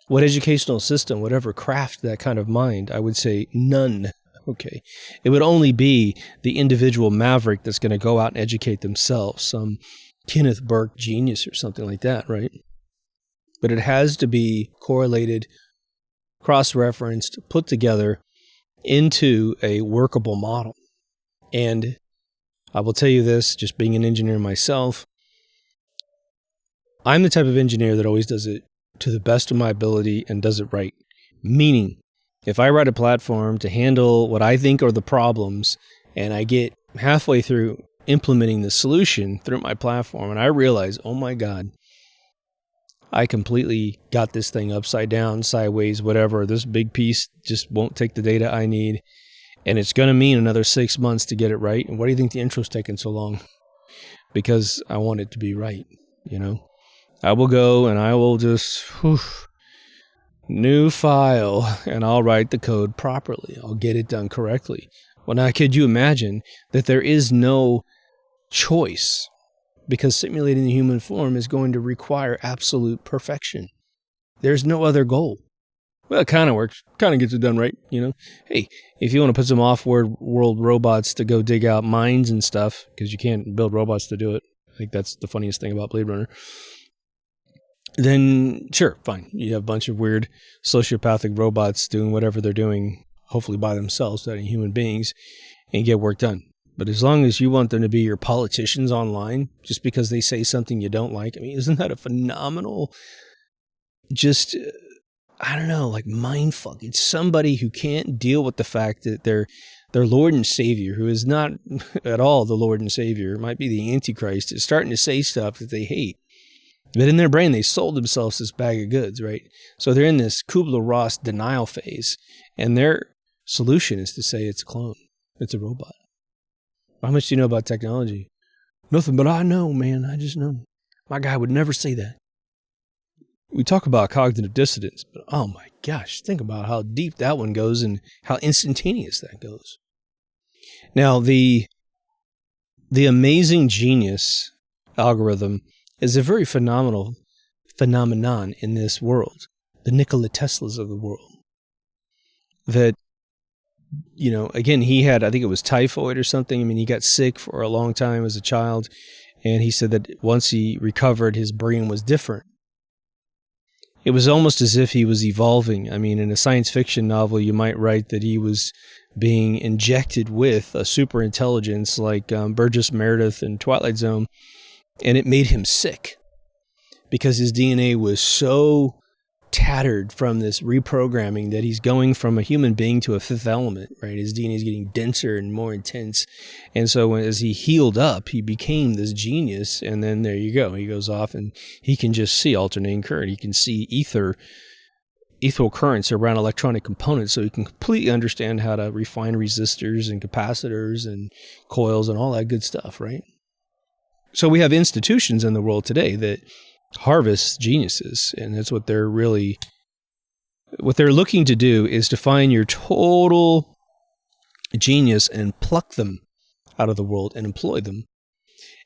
What educational system would ever craft that kind of mind? I would say none. Okay. It would only be the individual maverick that's going to go out and educate themselves, some Kenneth Burke genius or something like that, right? But it has to be correlated, cross-referenced, put together into a workable model. And I will tell you this, just being an engineer myself, I'm the type of engineer that always does it to the best of my ability and does it right. Meaning, if I write a platform to handle what I think are the problems, and I get halfway through implementing the solution through my platform, and I realize, oh my God, I completely got this thing upside down, sideways, whatever. This big piece just won't take the data I need. And it's going to mean another 6 months to get it right. And why do you think the intro's taking so long? Because I want it to be right, I will go and I will just, new file, and I'll write the code properly. I'll get it done correctly. Well, now, could you imagine that there is no choice? Because simulating the human form is going to require absolute perfection. There's no other goal. Well, it kind of works. Kind of gets it done right, Hey, if you want to put some off-world robots to go dig out mines and stuff, because you can't build robots to do it. I think that's the funniest thing about Blade Runner. then sure, fine. You have a bunch of weird sociopathic robots doing whatever they're doing, hopefully by themselves, studying human beings, and get work done. But as long as you want them to be your politicians online, just because they say something you don't like, I mean, isn't that a phenomenal, just, I don't know, like mindfuck? It's somebody who can't deal with the fact that their Lord and Savior, who is not at all the Lord and Savior, might be the Antichrist, is starting to say stuff that they hate. But in their brain, they sold themselves this bag of goods, right? So they're in this Kubler-Ross denial phase, and their solution is to say it's a clone. It's a robot. How much do you know about technology? Nothing, but I know, man. I just know. My guy would never say that. We talk about cognitive dissonance, but oh my gosh, think about how deep that one goes and how instantaneous that goes. Now, the amazing genius algorithm is a very phenomenal phenomenon in this world. The Nikola Teslas of the world. That, you know, again, he had, I think it was typhoid or something. I mean, he got sick for a long time as a child. And he said that once he recovered, his brain was different. It was almost as if he was evolving. I mean, in a science fiction novel, you might write that he was being injected with a super intelligence like Burgess Meredith in Twilight Zone. And it made him sick because his DNA was so tattered from this reprogramming that he's going from a human being to a fifth element, right? His DNA is getting denser and more intense. And so as he healed up, he became this genius. And then there you go. He goes off and he can just see alternating current. He can see ethereal currents around electronic components. So he can completely understand how to refine resistors and capacitors and coils and all that good stuff, right? So we have institutions in the world today that harvest geniuses, and that's what they're looking to do is to find your total genius and pluck them out of the world and employ them,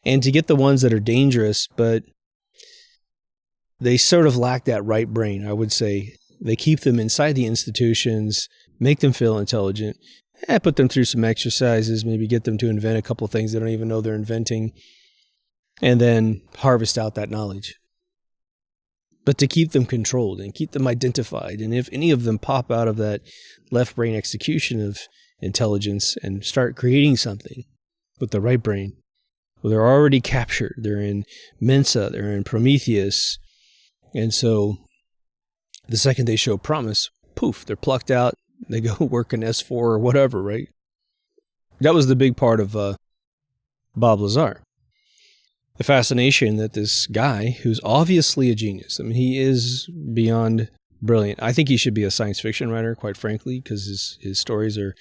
and to get the ones that are dangerous, but they sort of lack that right brain, I would say. They keep them inside the institutions, make them feel intelligent, put them through some exercises, maybe get them to invent a couple of things they don't even know they're inventing, and then harvest out that knowledge. But to keep them controlled and keep them identified. And if any of them pop out of that left brain execution of intelligence and start creating something with the right brain, well, they're already captured. They're in Mensa, they're in Prometheus. And so the second they show promise, poof, they're plucked out. They go work in S4 or whatever, right? That was the big part of Bob Lazar. The fascination that this guy, who's obviously a genius, I mean, he is beyond brilliant. I think he should be a science fiction writer, quite frankly, because his stories are,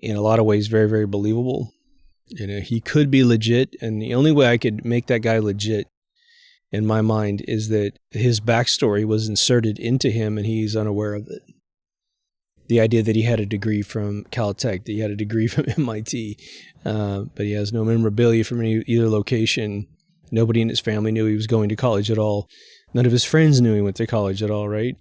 in a lot of ways, very, very believable. You know, he could be legit, and the only way I could make that guy legit in my mind is that his backstory was inserted into him and he's unaware of it. The idea that he had a degree from Caltech, that he had a degree from MIT, but he has no memorabilia from either location. Nobody in his family knew he was going to college at all. None of his friends knew he went to college at all, right?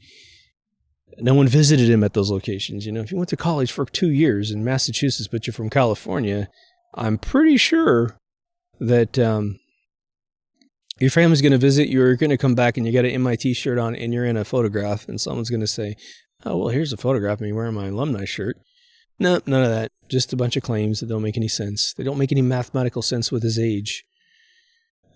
No one visited him at those locations. You know, if you went to college for 2 years in Massachusetts, but you're from California, I'm pretty sure that your family's going to visit. You're going to come back and you got an MIT shirt on and you're in a photograph and someone's going to say, oh, well, here's a photograph of me wearing my alumni shirt. No, none of that. Just a bunch of claims that don't make any sense. They don't make any mathematical sense with his age.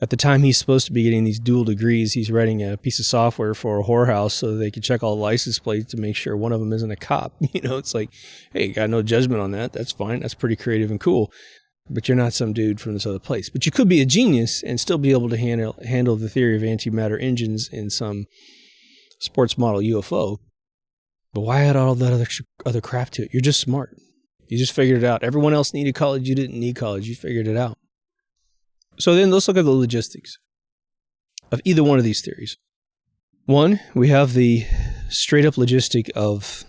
At the time he's supposed to be getting these dual degrees, he's writing a piece of software for a whorehouse so they can check all the license plates to make sure one of them isn't a cop. You know, it's like, hey, got no judgment on that. That's fine. That's pretty creative and cool. But you're not some dude from this other place. But you could be a genius and still be able to handle the theory of antimatter engines in some sports model UFO. But why add all that other crap to it? You're just smart. You just figured it out. Everyone else needed college. You didn't need college. You figured it out. So then let's look at the logistics of either one of these theories. One, we have the straight up logistic of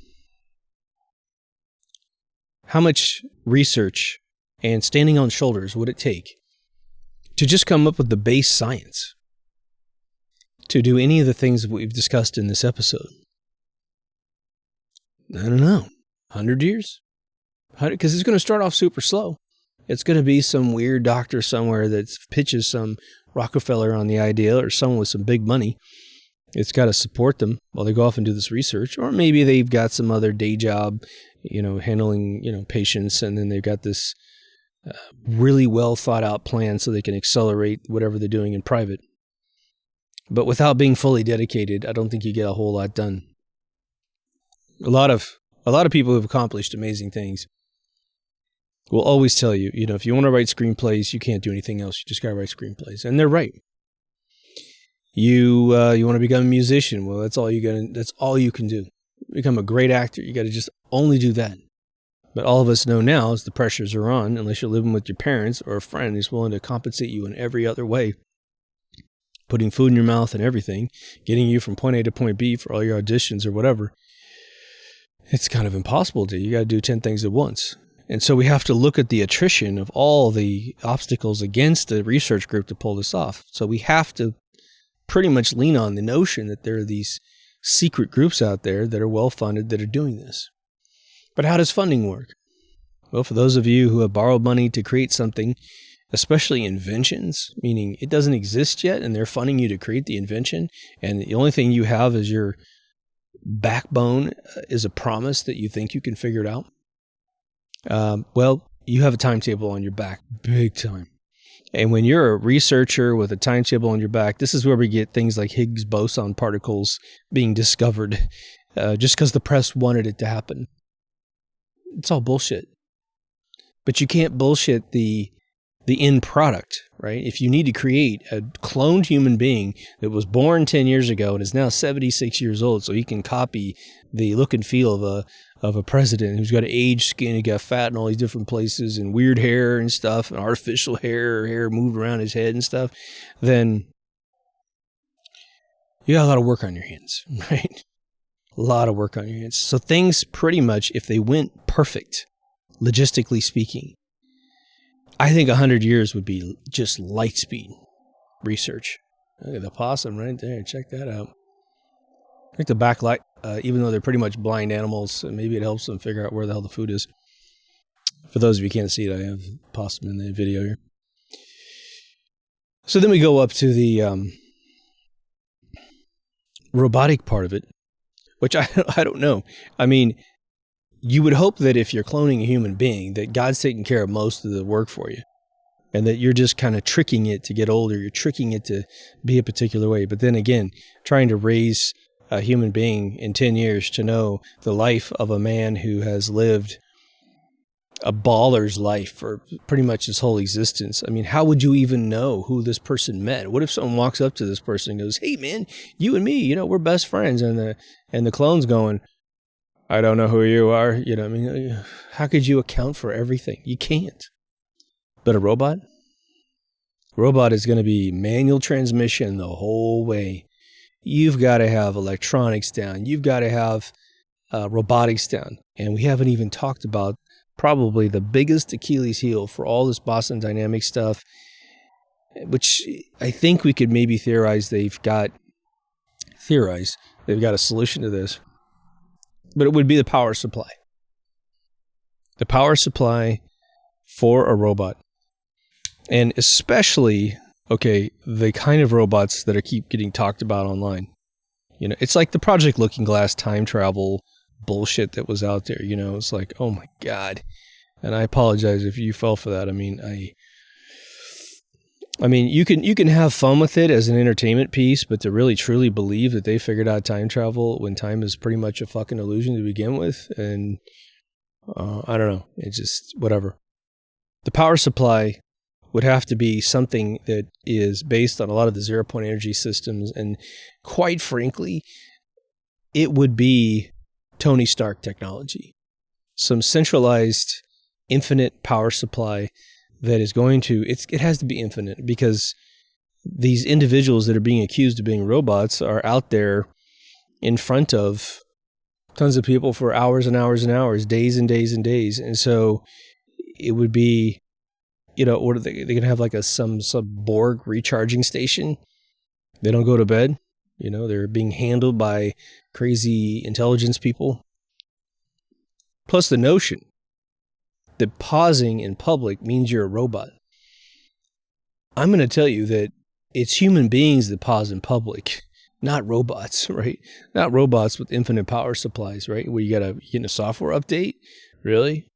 how much research and standing on shoulders would it take to just come up with the base science to do any of the things that we've discussed in this episode. I don't know, 100 years? Because it's going to start off super slow. It's going to be some weird doctor somewhere that pitches some Rockefeller on the idea or someone with some big money. It's got to support them while they go off and do this research. Or maybe they've got some other day job, handling, patients, and then they've got this really well thought out plan so they can accelerate whatever they're doing in private. But without being fully dedicated, I don't think you get a whole lot done. A lot of people who've accomplished amazing things will always tell you, if you want to write screenplays, you can't do anything else. You just got to write screenplays. And they're right. You want to become a musician. Well, that's all you can do. Become a great actor. You got to just only do that. But all of us know now, as the pressures are on, unless you're living with your parents or a friend who's willing to compensate you in every other way, putting food in your mouth and everything, getting you from point A to point B for all your auditions or whatever, it's kind of impossible to. You got to do 10 things at once. And so we have to look at the attrition of all the obstacles against the research group to pull this off. So we have to pretty much lean on the notion that there are these secret groups out there that are well-funded that are doing this. But how does funding work? Well, for those of you who have borrowed money to create something, especially inventions, meaning it doesn't exist yet and they're funding you to create the invention, and the only thing you have is your backbone is a promise that you think you can figure it out, well, you have a timetable on your back, big time. And when you're a researcher with a timetable on your back, this is where we get things like Higgs boson particles being discovered just because the press wanted it to happen. It's all bullshit. But you can't bullshit the end product, right? If you need to create a cloned human being that was born 10 years ago and is now 76 years old, so he can copy the look and feel of a president who's got aged skin, he got fat in all these different places and weird hair and stuff, and artificial hair moved around his head and stuff, then you got a lot of work on your hands, right? A lot of work on your hands. So things pretty much, if they went perfect, logistically speaking, I think 100 years would be just light speed research. Look at the possum right there. Check that out. I think the backlight, even though they're pretty much blind animals, maybe it helps them figure out where the hell the food is. For those of you who can't see it, I have possum in the video here. So then we go up to the robotic part of it, which I don't know. I mean, you would hope that if you're cloning a human being, that God's taking care of most of the work for you, and that you're just kind of tricking it to get older. You're tricking it to be a particular way. But then again, trying to raise a human being in 10 years to know the life of a man who has lived a baller's life for pretty much his whole existence. I mean, how would you even know who this person met? What if someone walks up to this person and goes, "Hey man, you and me, we're best friends," and the clone's going, "I don't know who you are." I mean, how could you account for everything? You can't. But a robot is going to be manual transmission the whole way. You've got to have electronics down. You've got to have robotics down. And we haven't even talked about probably the biggest Achilles heel for all this Boston Dynamics stuff, which I think we could maybe theorize they've got a solution to this. But it would be the power supply. The power supply for a robot. And especially, the kind of robots that keep getting talked about online. It's like the Project Looking Glass time travel bullshit that was out there. It's like, oh my God. And I apologize if you fell for that. I mean, you can have fun with it as an entertainment piece, but to really truly believe that they figured out time travel when time is pretty much a fucking illusion to begin with, and I don't know, it's just whatever. The power supply would have to be something that is based on a lot of the zero-point energy systems, and quite frankly, it would be Tony Stark technology. Some centralized, infinite power supply that is going to, it has to be infinite, because these individuals that are being accused of being robots are out there in front of tons of people for hours and hours and hours, days and days and days. And so it would be, what are they going to have, like some Borg recharging station? They don't go to bed. They're being handled by crazy intelligence people. Plus the notion that pausing in public means you're a robot. I'm going to tell you that it's human beings that pause in public. not robots, right? Not robots with infinite power supplies, right? Where you get a software update, really,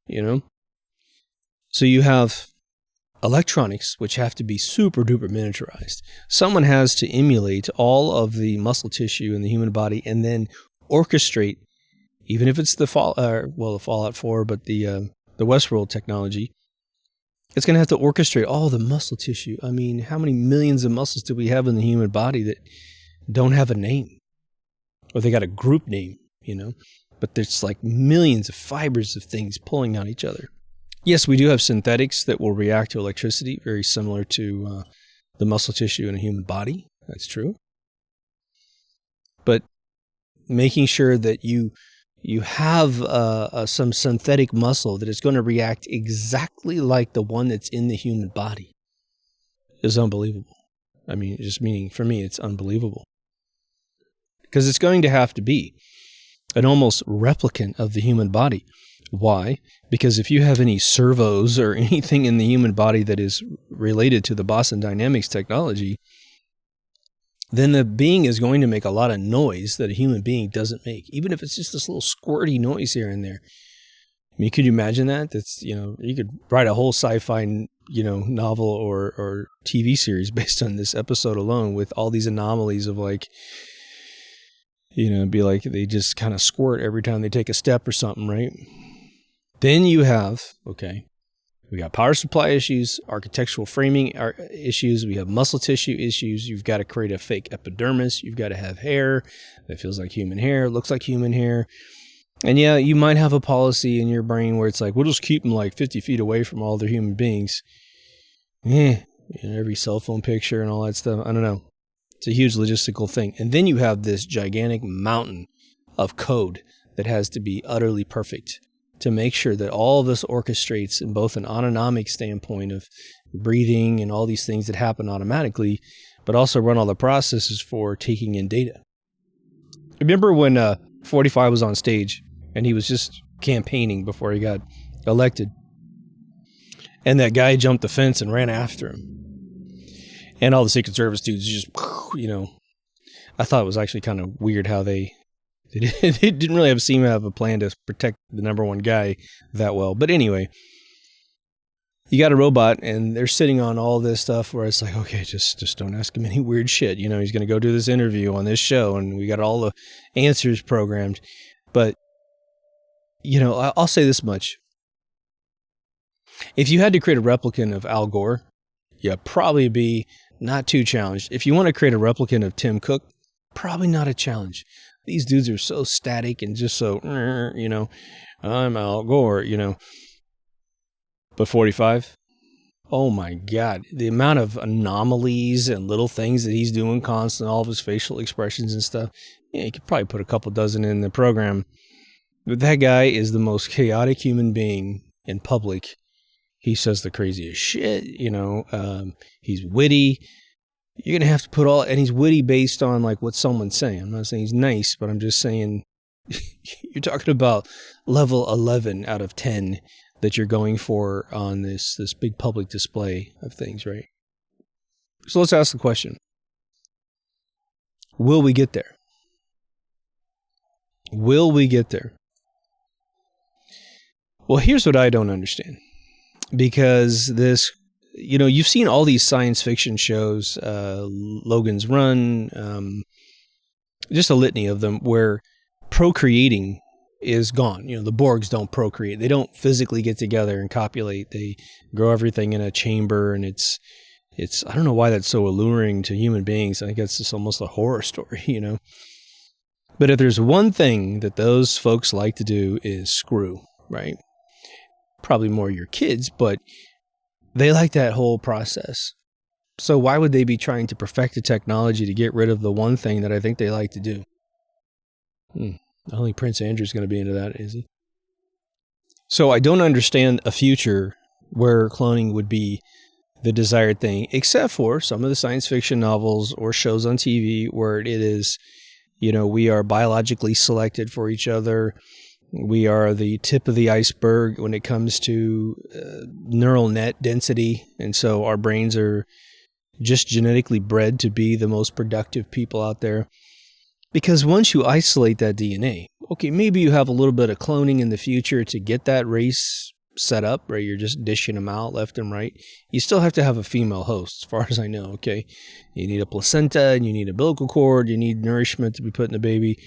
So you have electronics, which have to be super duper miniaturized. Someone has to emulate all of the muscle tissue in the human body and then orchestrate, even if it's the Fallout 4, but the Westworld technology. It's going to have to orchestrate all the muscle tissue. I mean, how many millions of muscles do we have in the human body that don't have a name? Or they got a group name, But there's like millions of fibers of things pulling on each other. Yes, we do have synthetics that will react to electricity, very similar to the muscle tissue in a human body. That's true. But making sure that you have some synthetic muscle that is going to react exactly like the one that's in the human body is unbelievable. I mean, just meaning for me, it's unbelievable. Because it's going to have to be an almost replicant of the human body. Why? Because if you have any servos or anything in the human body that is related to the Boston Dynamics technology, then the being is going to make a lot of noise that a human being doesn't make, even if it's just this little squirty noise here and there. I mean, could you imagine that? That's, you could write a whole sci-fi, novel or TV series based on this episode alone with all these anomalies of like, it'd be like they just kind of squirt every time they take a step or something, right? Then you have, we got power supply issues, architectural framing issues, we have muscle tissue issues, you've got to create a fake epidermis, you've got to have hair that feels like human hair, looks like human hair. And yeah, you might have a policy in your brain where it's like, we'll just keep them like 50 feet away from all other human beings. Every cell phone picture and all that stuff, I don't know. It's a huge logistical thing. And then you have this gigantic mountain of code that has to be utterly perfect to make sure that all of this orchestrates in both an autonomic standpoint of breathing and all these things that happen automatically, but also run all the processes for taking in data. Remember when 45 was on stage and he was just campaigning before he got elected, and that guy jumped the fence and ran after him, and all the Secret Service dudes just, I thought it was actually kind of weird how they didn't really seem to have a plan to protect the number one guy that well. But anyway, you got a robot and they're sitting on all this stuff where it's like, okay, just don't ask him any weird shit. He's going to go do this interview on this show and we got all the answers programmed. But, I'll say this much. If you had to create a replicant of Al Gore, you'd probably be not too challenged. If you want to create a replicant of Tim Cook, probably not a challenge. These dudes are so static and just so, I'm Al Gore, But 45, oh my God, the amount of anomalies and little things that he's doing constant, all of his facial expressions and stuff, you could probably put a couple dozen in the program. But that guy is the most chaotic human being in public. He says the craziest shit, he's witty. You're going to have to put and he's witty based on like what someone's saying. I'm not saying he's nice, but I'm just saying you're talking about level 11 out of 10 that you're going for on this big public display of things, right? So let's ask the question. Will we get there? Will we get there? Well, here's what I don't understand. Because this, you've seen all these science fiction shows, Logan's Run, just a litany of them, where procreating is gone. The Borgs don't procreate. They don't physically get together and copulate. They grow everything in a chamber, and it's I don't know why that's so alluring to human beings. I think it's just almost a horror story, But if there's one thing that those folks like to do is screw, right? Probably more your kids, but they like that whole process. So why would they be trying to perfect the technology to get rid of the one thing that I think they like to do? Only Prince Andrew's going to be into that, is he? So I don't understand a future where cloning would be the desired thing, except for some of the science fiction novels or shows on TV where it is, we are biologically selected for each other. We are the tip of the iceberg when it comes to neural net density. And so our brains are just genetically bred to be the most productive people out there. Because once you isolate that DNA, okay, maybe you have a little bit of cloning in the future to get that race set up where you're just dishing them out left and right. You still have to have a female host, as far as I know, okay? You need a placenta, and you need a umbilical cord, you need nourishment to be put in the baby.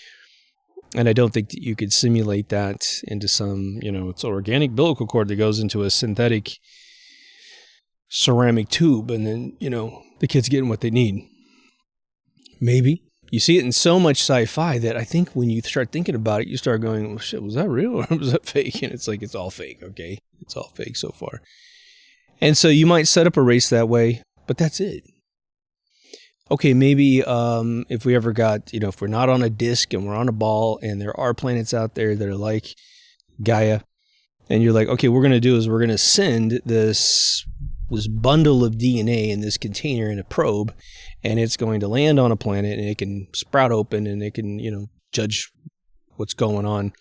And I don't think that you could simulate that into some, it's an organic umbilical cord that goes into a synthetic ceramic tube, and then, the kid's getting what they need. Maybe. You see it in so much sci-fi that I think when you start thinking about it, you start going, well, shit, was that real or was that fake? And it's like, it's all fake, okay? It's all fake so far. And so you might set up a race that way, but that's it. Okay, maybe if we ever got, if we're not on a disk and we're on a ball and there are planets out there that are like Gaia, and you're like, okay, what we're going to do is we're going to send this bundle of DNA in this container in a probe, and it's going to land on a planet, and it can sprout open, and it can, judge what's going on,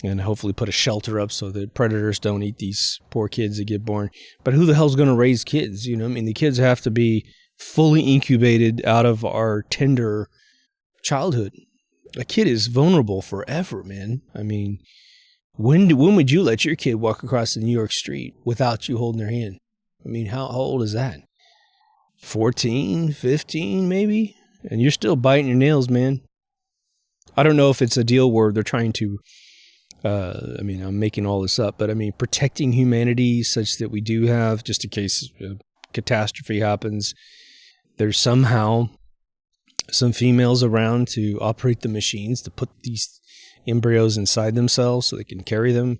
and hopefully put a shelter up so that predators don't eat these poor kids that get born. But who the hell's going to raise kids? The kids have to be fully incubated out of our tender childhood. A kid is vulnerable forever, man. When would you let your kid walk across the New York street without you holding their hand? How old is that? 14, 15 maybe? And you're still biting your nails, man. I don't know if it's a deal where they're trying to, I'm making all this up, but protecting humanity such that we do have, just in case a catastrophe happens, there's somehow some females around to operate the machines to put these embryos inside themselves so they can carry them.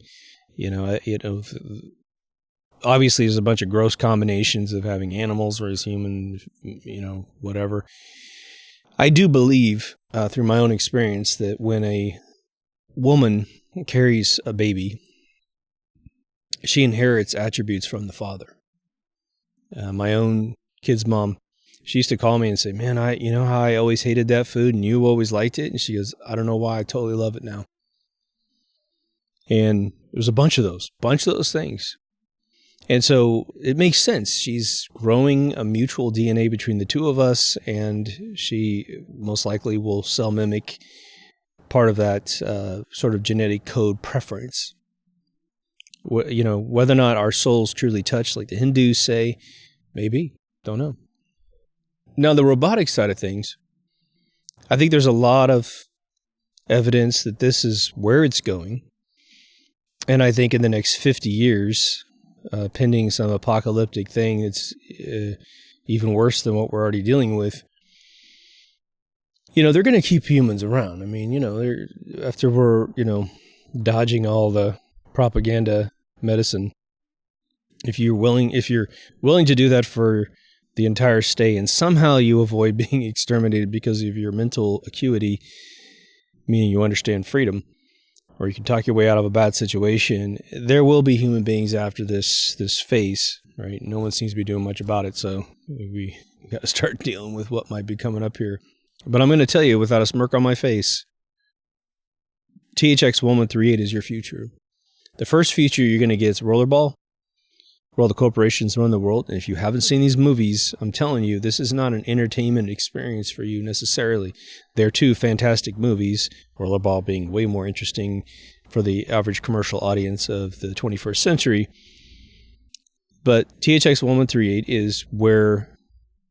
Obviously, there's a bunch of gross combinations of having animals versus human, whatever. I do believe, through my own experience, that when a woman carries a baby, she inherits attributes from the father. My own kid's mom, she used to call me and say, man, how I always hated that food and you always liked it? And she goes, I don't know why, I totally love it now. And there's a bunch of those things. And so it makes sense. She's growing a mutual DNA between the two of us, and she most likely will cell mimic part of that sort of genetic code preference. Whether or not our souls truly touch, like the Hindus say, maybe, don't know. Now, the robotic side of things, I think there's a lot of evidence that this is where it's going. And I think in the next 50 years, pending some apocalyptic thing that's even worse than what we're already dealing with, they're going to keep humans around. After we're, dodging all the propaganda medicine, if you're willing to do that for the entire stay and somehow you avoid being exterminated because of your mental acuity, meaning you understand freedom, or you can talk your way out of a bad situation, there will be human beings after this phase, right? No one seems to be doing much about it, so we got to start dealing with what might be coming up here. But I'm going to tell you, without a smirk on my face, THX 1138 is your future. The first feature you're going to get is Rollerball, where all the corporations run the world. And if you haven't seen these movies, I'm telling you, this is not an entertainment experience for you necessarily. They're two fantastic movies, Rollerball being way more interesting for the average commercial audience of the 21st century. But THX 1138 is where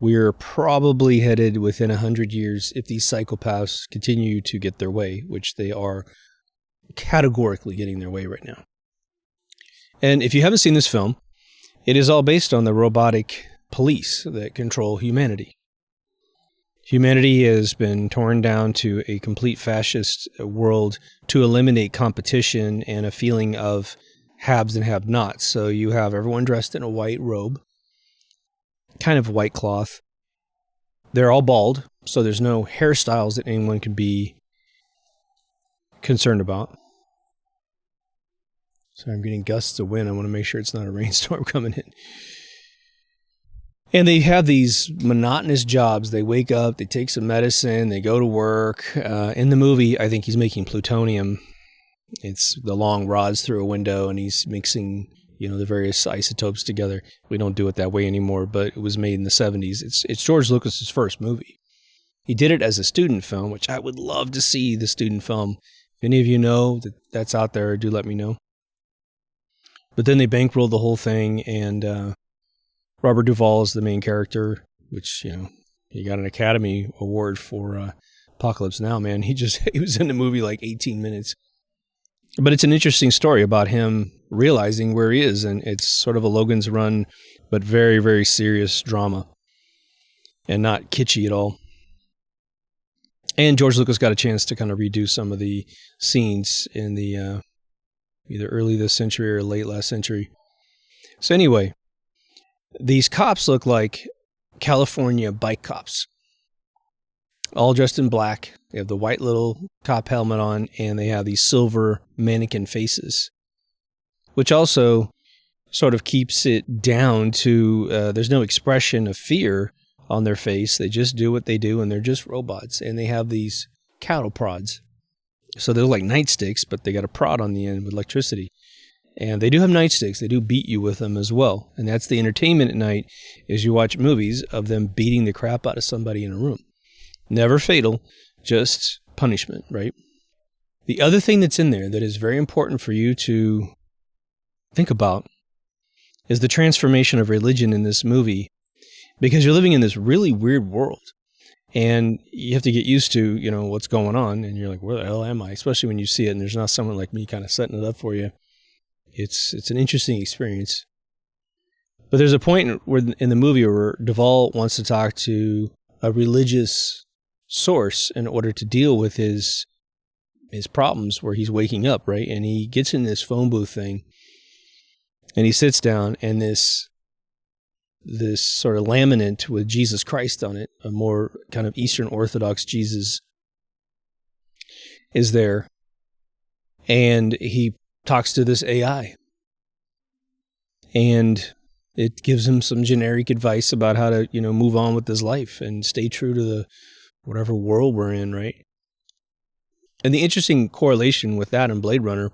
we're probably headed within 100 years if these psychopaths continue to get their way, which they are categorically getting their way right now. And if you haven't seen this film, it is all based on the robotic police that control humanity. Humanity has been torn down to a complete fascist world to eliminate competition and a feeling of haves and have-nots. So you have everyone dressed in a white robe, kind of white cloth. They're all bald, so there's no hairstyles that anyone can be concerned about. So I'm getting gusts of wind. I want to make sure it's not a rainstorm coming in. And they have these monotonous jobs. They wake up, they take some medicine, they go to work. In the movie, I think he's making plutonium. It's the long rods through a window, and he's mixing, the various isotopes together. We don't do it that way anymore, but it was made in the 70s. It's George Lucas's first movie. He did it as a student film, which I would love to see the student film. If any of you know that's out there, do let me know. But then they bankrolled the whole thing, and Robert Duvall is the main character, which, he got an Academy Award for Apocalypse Now, man. He was in the movie like 18 minutes. But it's an interesting story about him realizing where he is, and it's sort of a Logan's Run, but very, very serious drama and not kitschy at all. And George Lucas got a chance to kind of redo some of the scenes in the either early this century or late last century. So anyway, these cops look like California bike cops, all dressed in black. They have the white little cop helmet on, and they have these silver mannequin faces, which also sort of keeps it down to there's no expression of fear on their face. They just do what they do, and they're just robots. And they have these cattle prods. So they're like nightsticks, but they got a prod on the end with electricity. And they do have nightsticks. They do beat you with them as well. And that's the entertainment at night, is you watch movies of them beating the crap out of somebody in a room. Never fatal, just punishment, right? The other thing that's in there that is very important for you to think about is the transformation of religion in this movie, because you're living in this really weird world, and you have to get used to, what's going on, and you're like, where the hell am I? Especially when you see it and there's not someone like me kind of setting it up for you. It's an interesting experience. But there's a point in the movie where Duvall wants to talk to a religious source in order to deal with his problems where he's waking up, right? And he gets in this phone booth thing, and he sits down, and this sort of laminate with Jesus Christ on it, a more kind of Eastern Orthodox Jesus, is there. And he talks to this AI. And it gives him some generic advice about how to, move on with his life and stay true to the whatever world we're in, right? And the interesting correlation with that and Blade Runner,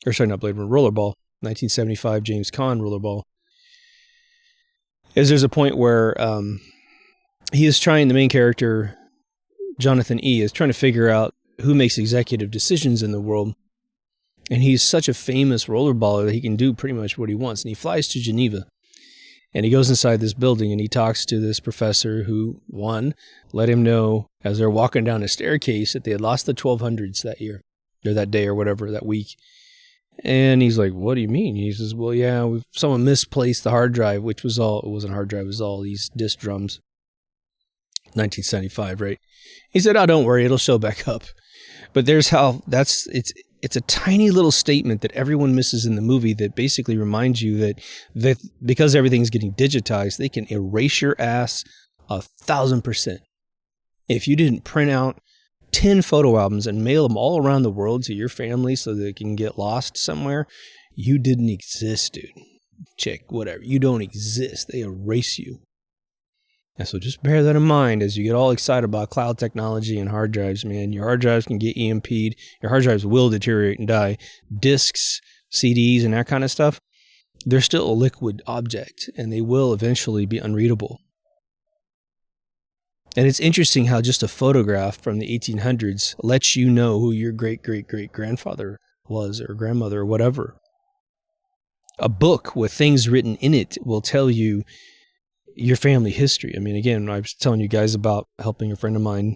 or sorry, not Blade Runner, Rollerball, 1975 James Caan Rollerball, is there's a point where the main character, Jonathan E., is trying to figure out who makes executive decisions in the world. And he's such a famous rollerballer that he can do pretty much what he wants. And he flies to Geneva, and he goes inside this building, and he talks to this professor who, let him know as they're walking down a staircase that they had lost the 1200s that year, or that day, or whatever, that week. And he's like, what do you mean? He says, well, yeah, someone misplaced the hard drive, which was all, it wasn't a hard drive, it was all these disc drums. 1975, right? He said, oh, don't worry, it'll show back up. But there's how, it's a tiny little statement that everyone misses in the movie that basically reminds you that because everything's getting digitized, they can erase your ass 1,000%. If you didn't print out 10 photo albums and mail them all around the world to your family so they can get lost somewhere, you didn't exist, dude. Chick, whatever. You don't exist. They erase you. And so just bear that in mind as you get all excited about cloud technology and hard drives, man. Your hard drives can get EMP'd. Your hard drives will deteriorate and die. Discs, CDs, and that kind of stuff, they're still a liquid object, and they will eventually be unreadable. And it's interesting how just a photograph from the 1800s lets you know who your great-great-great-grandfather was, or grandmother, or whatever. A book with things written in it will tell you your family history. I mean, again, I was telling you guys about helping a friend of mine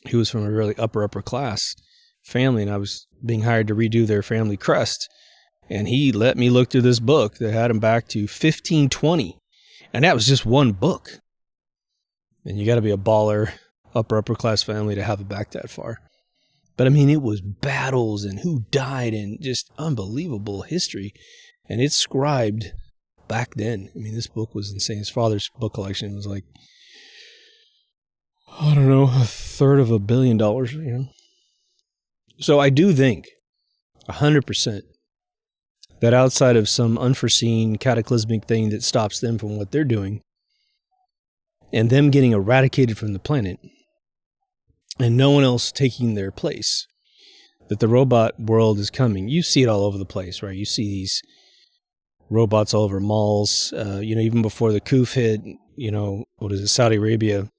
who was from a really upper class family, and I was being hired to redo their family crest. And he let me look through this book that had him back to 1520. And that was just one book. And you got to be a baller, upper class family to have it back that far. But I mean, it was battles and who died and just unbelievable history. And it's scribed back then. I mean, this book was insane. His father's book collection was like, I don't know, $350 million, So I do think 100% that outside of some unforeseen cataclysmic thing that stops them from what they're doing and them getting eradicated from the planet and no one else taking their place, that the robot world is coming. You see it all over the place, right? You see these robots all over malls, even before the coup hit, Saudi Arabia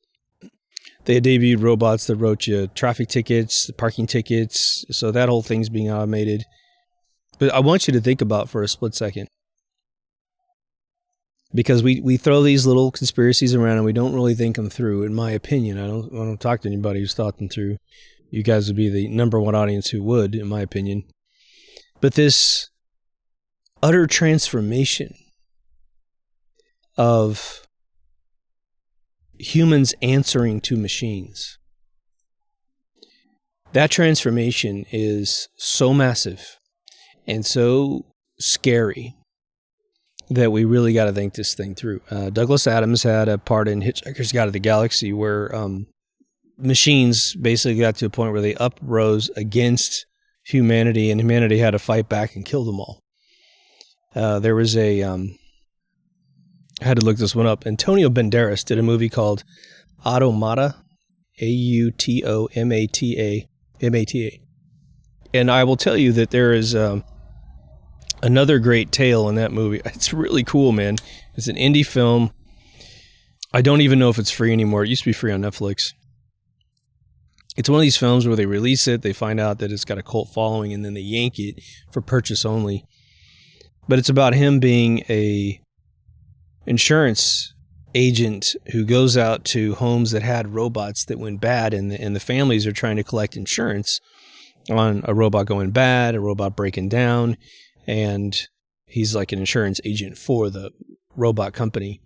They had debuted robots that wrote you traffic tickets, parking tickets. So that whole thing's being automated. But I want you to think about for a split second. Because we throw these little conspiracies around and we don't really think them through, in my opinion. I don't talk to anybody who's thought them through. You guys would be the number one audience who would, in my opinion. But this utter transformation of humans answering to machines, that transformation is so massive and so scary that we really got to think this thing through. Douglas Adams had a part in Hitchhiker's Guide to the Galaxy where machines basically got to a point where they uprose against humanity, and humanity had to fight back and kill them all. There was a... I had to look this one up. Antonio Banderas did a movie called Automata, Automata. And I will tell you that there is... another great tale in that movie. It's really cool, man. It's an indie film. I don't even know if it's free anymore. It used to be free on Netflix. It's one of these films where they release it, they find out that it's got a cult following, and then they yank it for purchase only. But it's about him being a insurance agent who goes out to homes that had robots that went bad, and the families are trying to collect insurance on a robot going bad, a robot breaking down. And he's like an insurance agent for the robot company.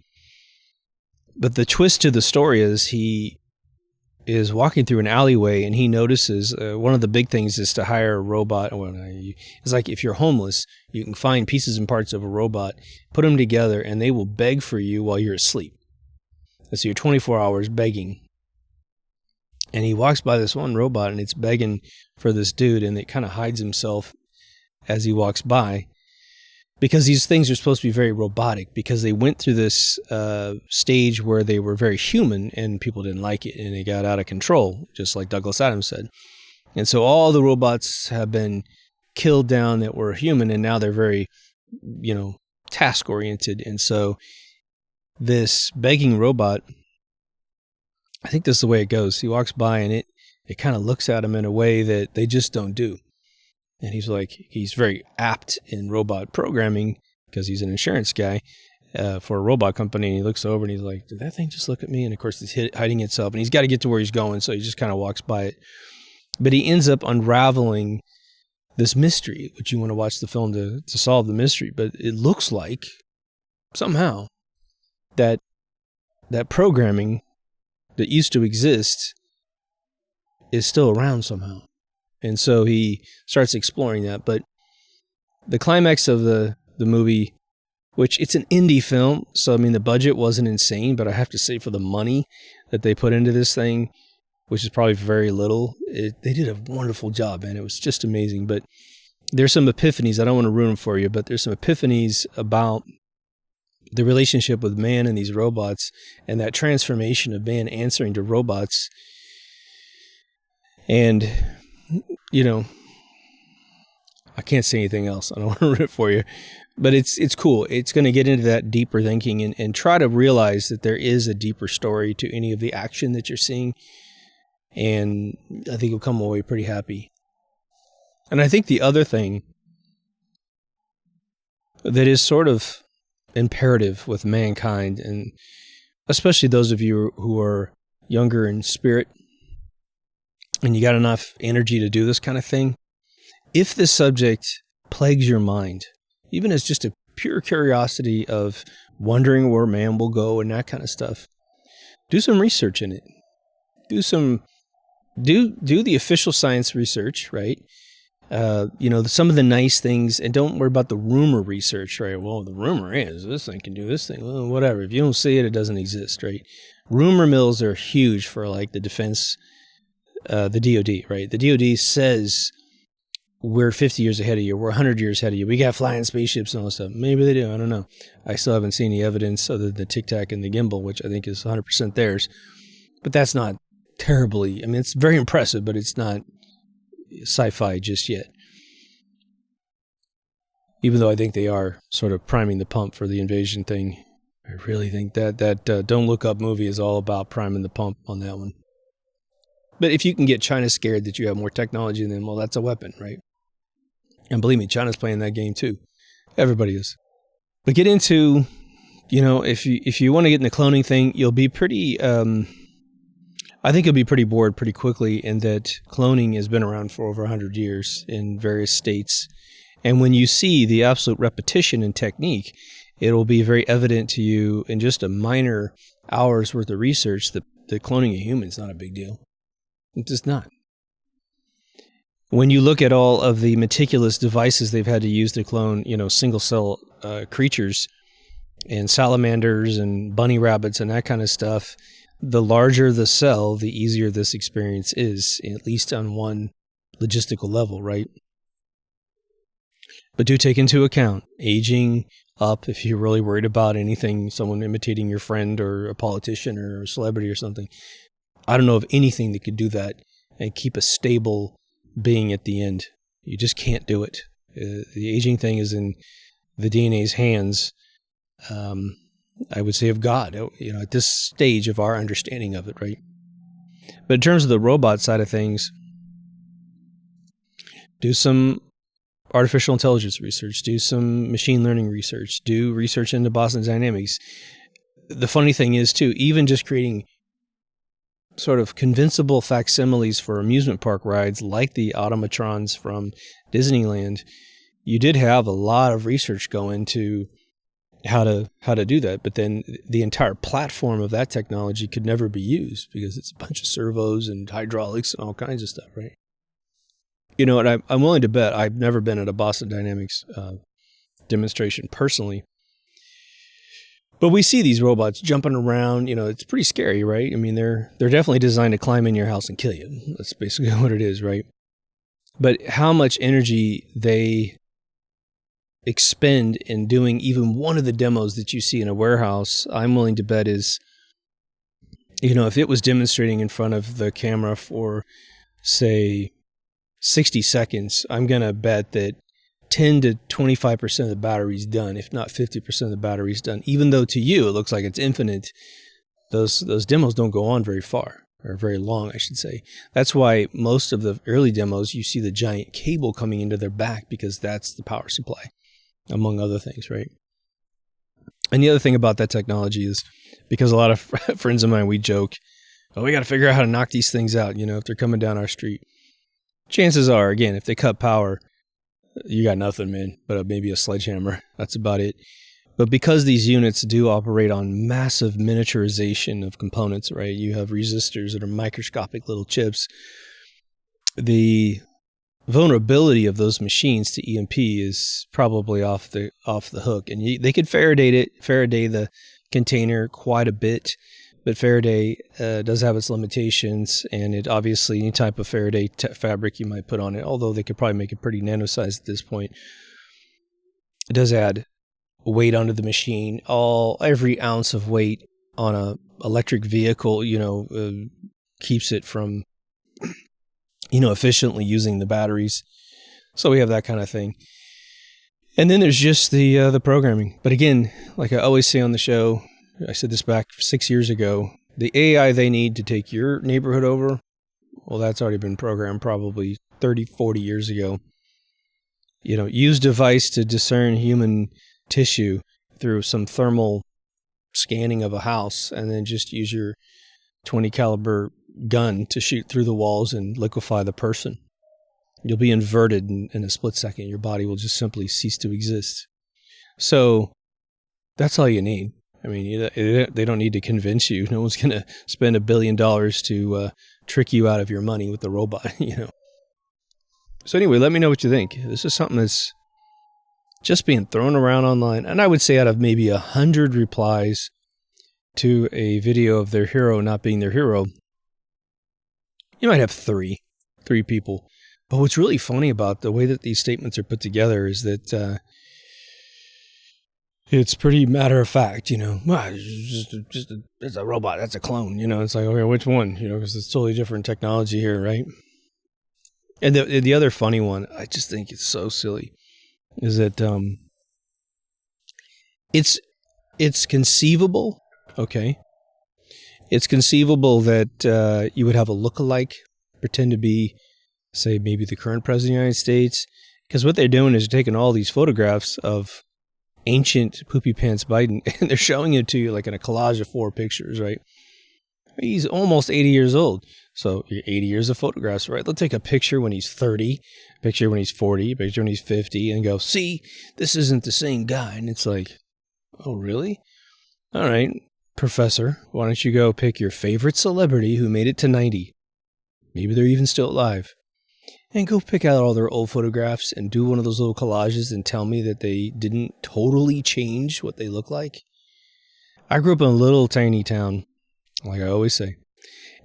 But the twist to the story is he is walking through an alleyway and he notices one of the big things is to hire a robot. It's like if you're homeless, you can find pieces and parts of a robot, put them together, and they will beg for you while you're asleep. And so you're 24 hours begging. And he walks by this one robot and it's begging for this dude, and it kind of hides himself as he walks by, because these things are supposed to be very robotic, because they went through this stage where they were very human and people didn't like it and they got out of control, just like Douglas Adams said. And so all the robots have been killed down that were human, and now they're very, task oriented. And so this begging robot, I think this is the way it goes. He walks by and it kind of looks at him in a way that they just don't do. And he's very apt in robot programming because he's an insurance guy for a robot company. And he looks over and he's like, did that thing just look at me? And of course, it's hiding itself. And he's got to get to where he's going. So he just kind of walks by it. But he ends up unraveling this mystery, which you want to watch the film to solve the mystery. But it looks like somehow that programming that used to exist is still around somehow. And so he starts exploring that. But the climax of the movie, which it's an indie film, so I mean the budget wasn't insane, but I have to say for the money that they put into this thing, which is probably very little, they did a wonderful job, man. It was just amazing. But there's some epiphanies. I don't want to ruin them for you, but there's some epiphanies about the relationship with man and these robots, and that transformation of man answering to robots. And I can't say anything else. I don't want to ruin it for you. But it's cool. It's going to get into that deeper thinking and try to realize that there is a deeper story to any of the action that you're seeing. And I think you'll come away pretty happy. And I think the other thing that is sort of imperative with mankind, and especially those of you who are younger in spirit, and you got enough energy to do this kind of thing, if this subject plagues your mind, even as just a pure curiosity of wondering where man will go and that kind of stuff, do some research in it. Do the official science research, right? Some of the nice things, and don't worry about the rumor research, right? Well, the rumor is this thing can do this thing. Well, whatever. If you don't see it, it doesn't exist, right? Rumor mills are huge for like the defense. The DOD, right? The DOD says we're 50 years ahead of you. We're 100 years ahead of you. We got flying spaceships and all this stuff. Maybe they do. I don't know. I still haven't seen any evidence other than the Tic Tac and the gimbal, which I think is 100% theirs. But that's not terribly, it's very impressive, but it's not sci-fi just yet. Even though I think they are sort of priming the pump for the invasion thing. I really think that Don't Look Up movie is all about priming the pump on that one. But if you can get China scared that you have more technology than them, well, that's a weapon, right? And believe me, China's playing that game too. Everybody is. But get into, if you want to get in the cloning thing, you'll be pretty, I think you'll be pretty bored pretty quickly in that cloning has been around for over 100 years in various states. And when you see the absolute repetition in technique, it will be very evident to you in just a minor hours worth of research that cloning a human is not a big deal. It's just not. When you look at all of the meticulous devices they've had to use to clone, single cell creatures and salamanders and bunny rabbits and that kind of stuff, the larger the cell, the easier this experience is, at least on one logistical level, right? But do take into account aging up if you're really worried about anything, someone imitating your friend or a politician or a celebrity or something. I don't know of anything that could do that and keep a stable being at the end. You just can't do it. The aging thing is in the DNA's hands, I would say, of God, at this stage of our understanding of it, right? But in terms of the robot side of things, do some artificial intelligence research, do some machine learning research, do research into Boston Dynamics. The funny thing is, too, even just creating sort of convincible facsimiles for amusement park rides like the automatrons from Disneyland, you did have a lot of research go into how to do that. But then the entire platform of that technology could never be used because it's a bunch of servos and hydraulics and all kinds of stuff, right? And I'm willing to bet I've never been at a Boston Dynamics demonstration personally. But we see these robots jumping around. It's pretty scary, right? I mean, they're definitely designed to climb in your house and kill you. That's basically what it is, right? But how much energy they expend in doing even one of the demos that you see in a warehouse, I'm willing to bet is, if it was demonstrating in front of the camera for, say, 60 seconds, I'm going to bet that 10 to 25% of the battery's done, if not 50% of the battery's done. Even though to you it looks like it's infinite, those demos don't go on very far, or very long, I should say. That's why most of the early demos, you see the giant cable coming into their back because that's the power supply, among other things, right? And the other thing about that technology is, because a lot of friends of mine, we joke, we got to figure out how to knock these things out, if they're coming down our street. Chances are, again, if they cut power, you got nothing, man, but maybe a sledgehammer. That's about it. But because these units do operate on massive miniaturization of components, right? You have resistors that are microscopic little chips. The vulnerability of those machines to EMP is probably off the hook. And they could Faraday the container quite a bit. But Faraday does have its limitations, and it obviously, any type of Faraday fabric you might put on it, although they could probably make it pretty nano-sized at this point, it does add weight onto the machine. Every ounce of weight on a electric vehicle, keeps it from, efficiently using the batteries. So we have that kind of thing. And then there's just the programming. But again, like I always say on the show, I said this back 6 years ago, the AI they need to take your neighborhood over, well, that's already been programmed probably 30, 40 years ago. Use device to discern human tissue through some thermal scanning of a house, and then just use your 20 caliber gun to shoot through the walls and liquefy the person. You'll be inverted in a split second. Your body will just simply cease to exist. So that's all you need. I mean, they don't need to convince you. No one's going to spend $1 billion to trick you out of your money with the robot, So anyway, let me know what you think. This is something that's just being thrown around online. And I would say out of maybe 100 replies to a video of their hero not being their hero, you might have three people. But what's really funny about the way that these statements are put together is that it's pretty matter of fact, it's a robot, that's a clone, it's like, okay, which one, because it's totally different technology here, right? And the other funny one, I just think it's so silly, is that it's conceivable, okay? It's conceivable that you would have a look-alike, pretend to be, say, maybe the current president of the United States, because what they're doing is taking all these photographs of ancient poopy pants Biden, and they're showing it to you like in a collage of 4 pictures, right? He's almost 80 years old. So 80 years of photographs, right? They'll take a picture when he's 30, a picture when he's 40, a picture when he's 50, and go, see, this isn't the same guy. And it's like, oh, really? All right, professor, why don't you go pick your favorite celebrity who made it to 90? Maybe they're even still alive. And go pick out all their old photographs and do one of those little collages and tell me that they didn't totally change what they look like. I grew up in a little tiny town, like I always say.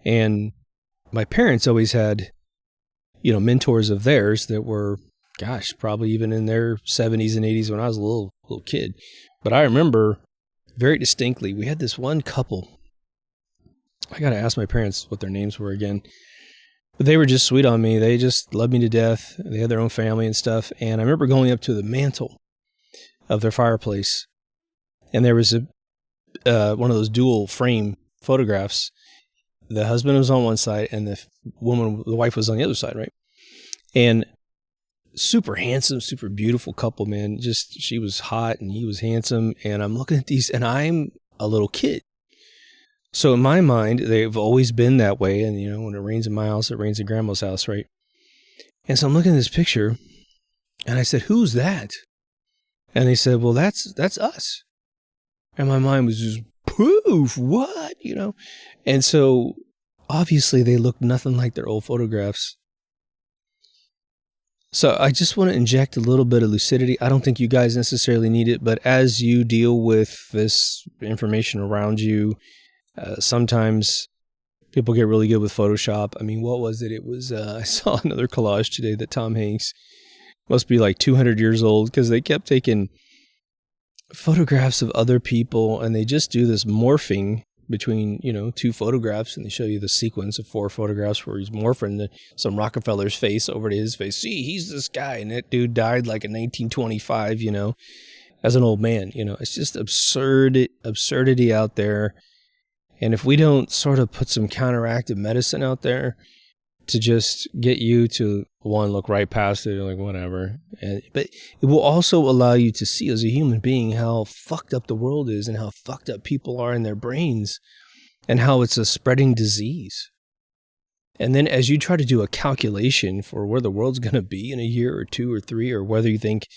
And my parents always had, mentors of theirs that were, probably even in their 70s and 80s when I was a little kid. But I remember very distinctly, we had this one couple. I got to ask my parents what their names were again. But they were just sweet on me. They just loved me to death. They had their own family and stuff. And I remember going up to the mantle of their fireplace. And there was one of those dual frame photographs. The husband was on one side and the wife was on the other side, right? And super handsome, super beautiful couple, man. Just, she was hot and he was handsome. And I'm looking at these and I'm a little kid. So in my mind, they've always been that way. And, when it rains in my house, it rains in grandma's house, right? And so I'm looking at this picture and I said, who's that? And they said, well, that's us. And my mind was just, poof, what? And so obviously they looked nothing like their old photographs. So I just want to inject a little bit of lucidity. I don't think you guys necessarily need it, but as you deal with this information around you, sometimes people get really good with Photoshop. I mean, what was it? It was, I saw another collage today that Tom Hanks must be like 200 years old because they kept taking photographs of other people and they just do this morphing between, 2 photographs and they show you the sequence of 4 photographs where he's morphing some Rockefeller's face over to his face. See, he's this guy and that dude died like in 1925, as an old man. It's just absurdity out there. And if we don't sort of put some counteractive medicine out there to just get you to, one, look right past it, like whatever. But it will also allow you to see as a human being how fucked up the world is and how fucked up people are in their brains and how it's a spreading disease. And then as you try to do a calculation for where the world's going to be in a year or 2 or 3, or whether you think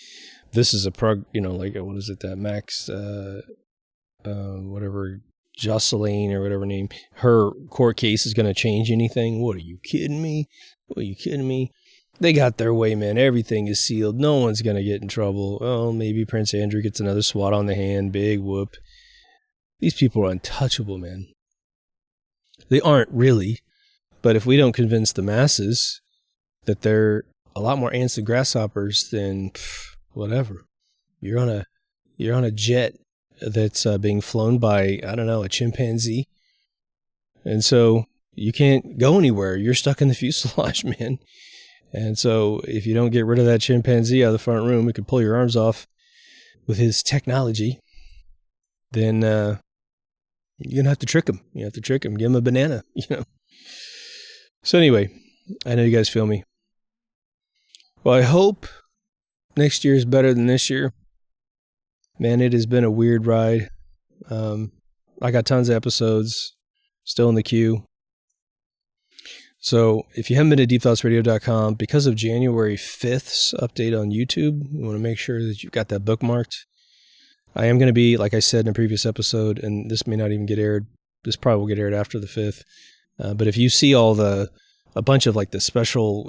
this is like, what is it, that Max, whatever, Jocelyn or whatever name, her court case is going to change anything. What, are you kidding me? They got their way, man. Everything is sealed. No one's going to get in trouble. Oh, maybe Prince Andrew gets another swat on the hand. Big whoop. These people are untouchable, man. They aren't really. But if we don't convince the masses that they're a lot more ants and grasshoppers, then whatever. You're on a jet that's being flown by, I don't know, a chimpanzee. And so you can't go anywhere. You're stuck in the fuselage, man. And so if you don't get rid of that chimpanzee out of the front room, it could pull your arms off with his technology. Then you're going to have to trick him. You have to trick him. Give him a banana, So anyway, I know you guys feel me. Well, I hope next year is better than this year. Man, it has been a weird ride. I got tons of episodes still in the queue. So if you haven't been to deepthoughtsradio.com, because of January 5th's update on YouTube, you want to make sure that you've got that bookmarked. I am going to be, like I said in a previous episode, and this may not even get aired. This probably will get aired after the 5th. But if you see a bunch of like the special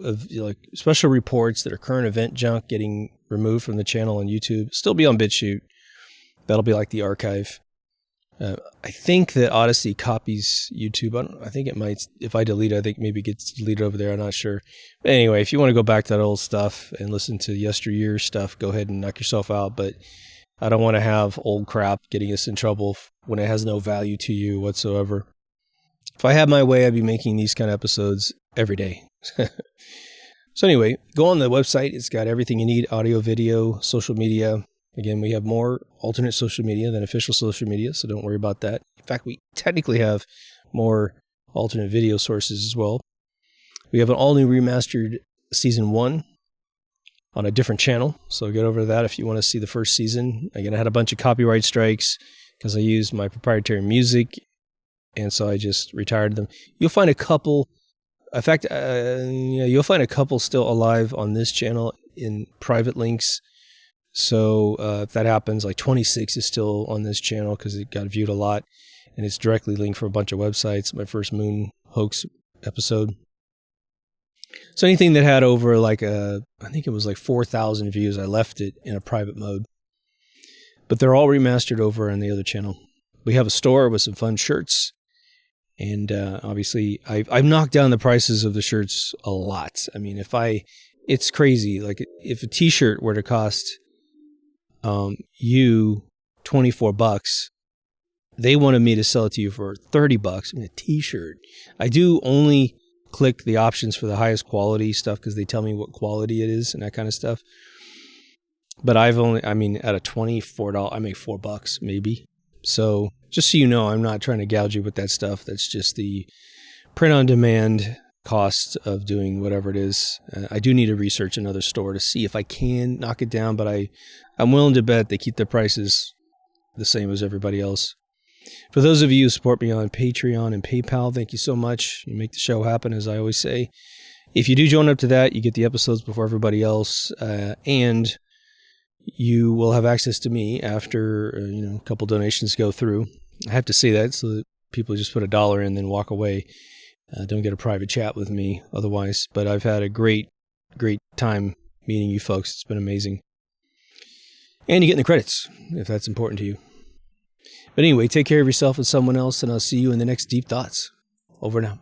reports that are current event junk getting removed from the channel on YouTube, still be on BitChute. That'll be like the archive. I think that Odyssey copies YouTube. I think it might, if I delete it, I think maybe it gets deleted over there. I'm not sure. But anyway, if you want to go back to that old stuff and listen to yesteryear stuff, go ahead and knock yourself out. But I don't want to have old crap getting us in trouble when it has no value to you whatsoever. If I had my way, I'd be making these kind of episodes every day. So anyway, go on the website. It's got everything you need: audio, video, social media. Again, we have more alternate social media than official social media, so don't worry about that. In fact, we technically have more alternate video sources as well. We have an all-new remastered Season 1 on a different channel, so get over to that if you want to see the first season. Again, I had a bunch of copyright strikes because I used my proprietary music, and so I just retired them. You'll find a couple, in fact, you'll find a couple still alive on this channel in private links. So if that happens, like 26 is still on this channel because it got viewed a lot, and it's directly linked from a bunch of websites. My first moon hoax episode. So anything that had over like I think it was like 4,000 views, I left it in a private mode. But they're all remastered over on the other channel. We have a store with some fun shirts. And obviously, I've knocked down the prices of the shirts a lot. I mean, it's crazy. Like if a t-shirt were to cost you $24, they wanted me to sell it to you for $30. I mean, a t-shirt. I do only click the options for the highest quality stuff because they tell me what quality it is and that kind of stuff. But at a $24, I make $4 maybe. So just so you know, I'm not trying to gouge you with that stuff. That's just the print on demand cost of doing whatever it is. I do need to research another store to see if I can knock it down, but I'm willing to bet they keep their prices the same as everybody else. For those of you who support me on Patreon and PayPal, thank you so much. You make the show happen, as I always say. If you do join up to that, you get the episodes before everybody else, and you will have access to me after a couple donations go through. I have to say that so that people just put $1 in and then walk away. Don't get a private chat with me otherwise. But I've had a great time meeting you folks. It's been amazing. And you get in the credits if that's important to you. But anyway, take care of yourself and someone else, and I'll see you in the next Deep Thoughts. Over now.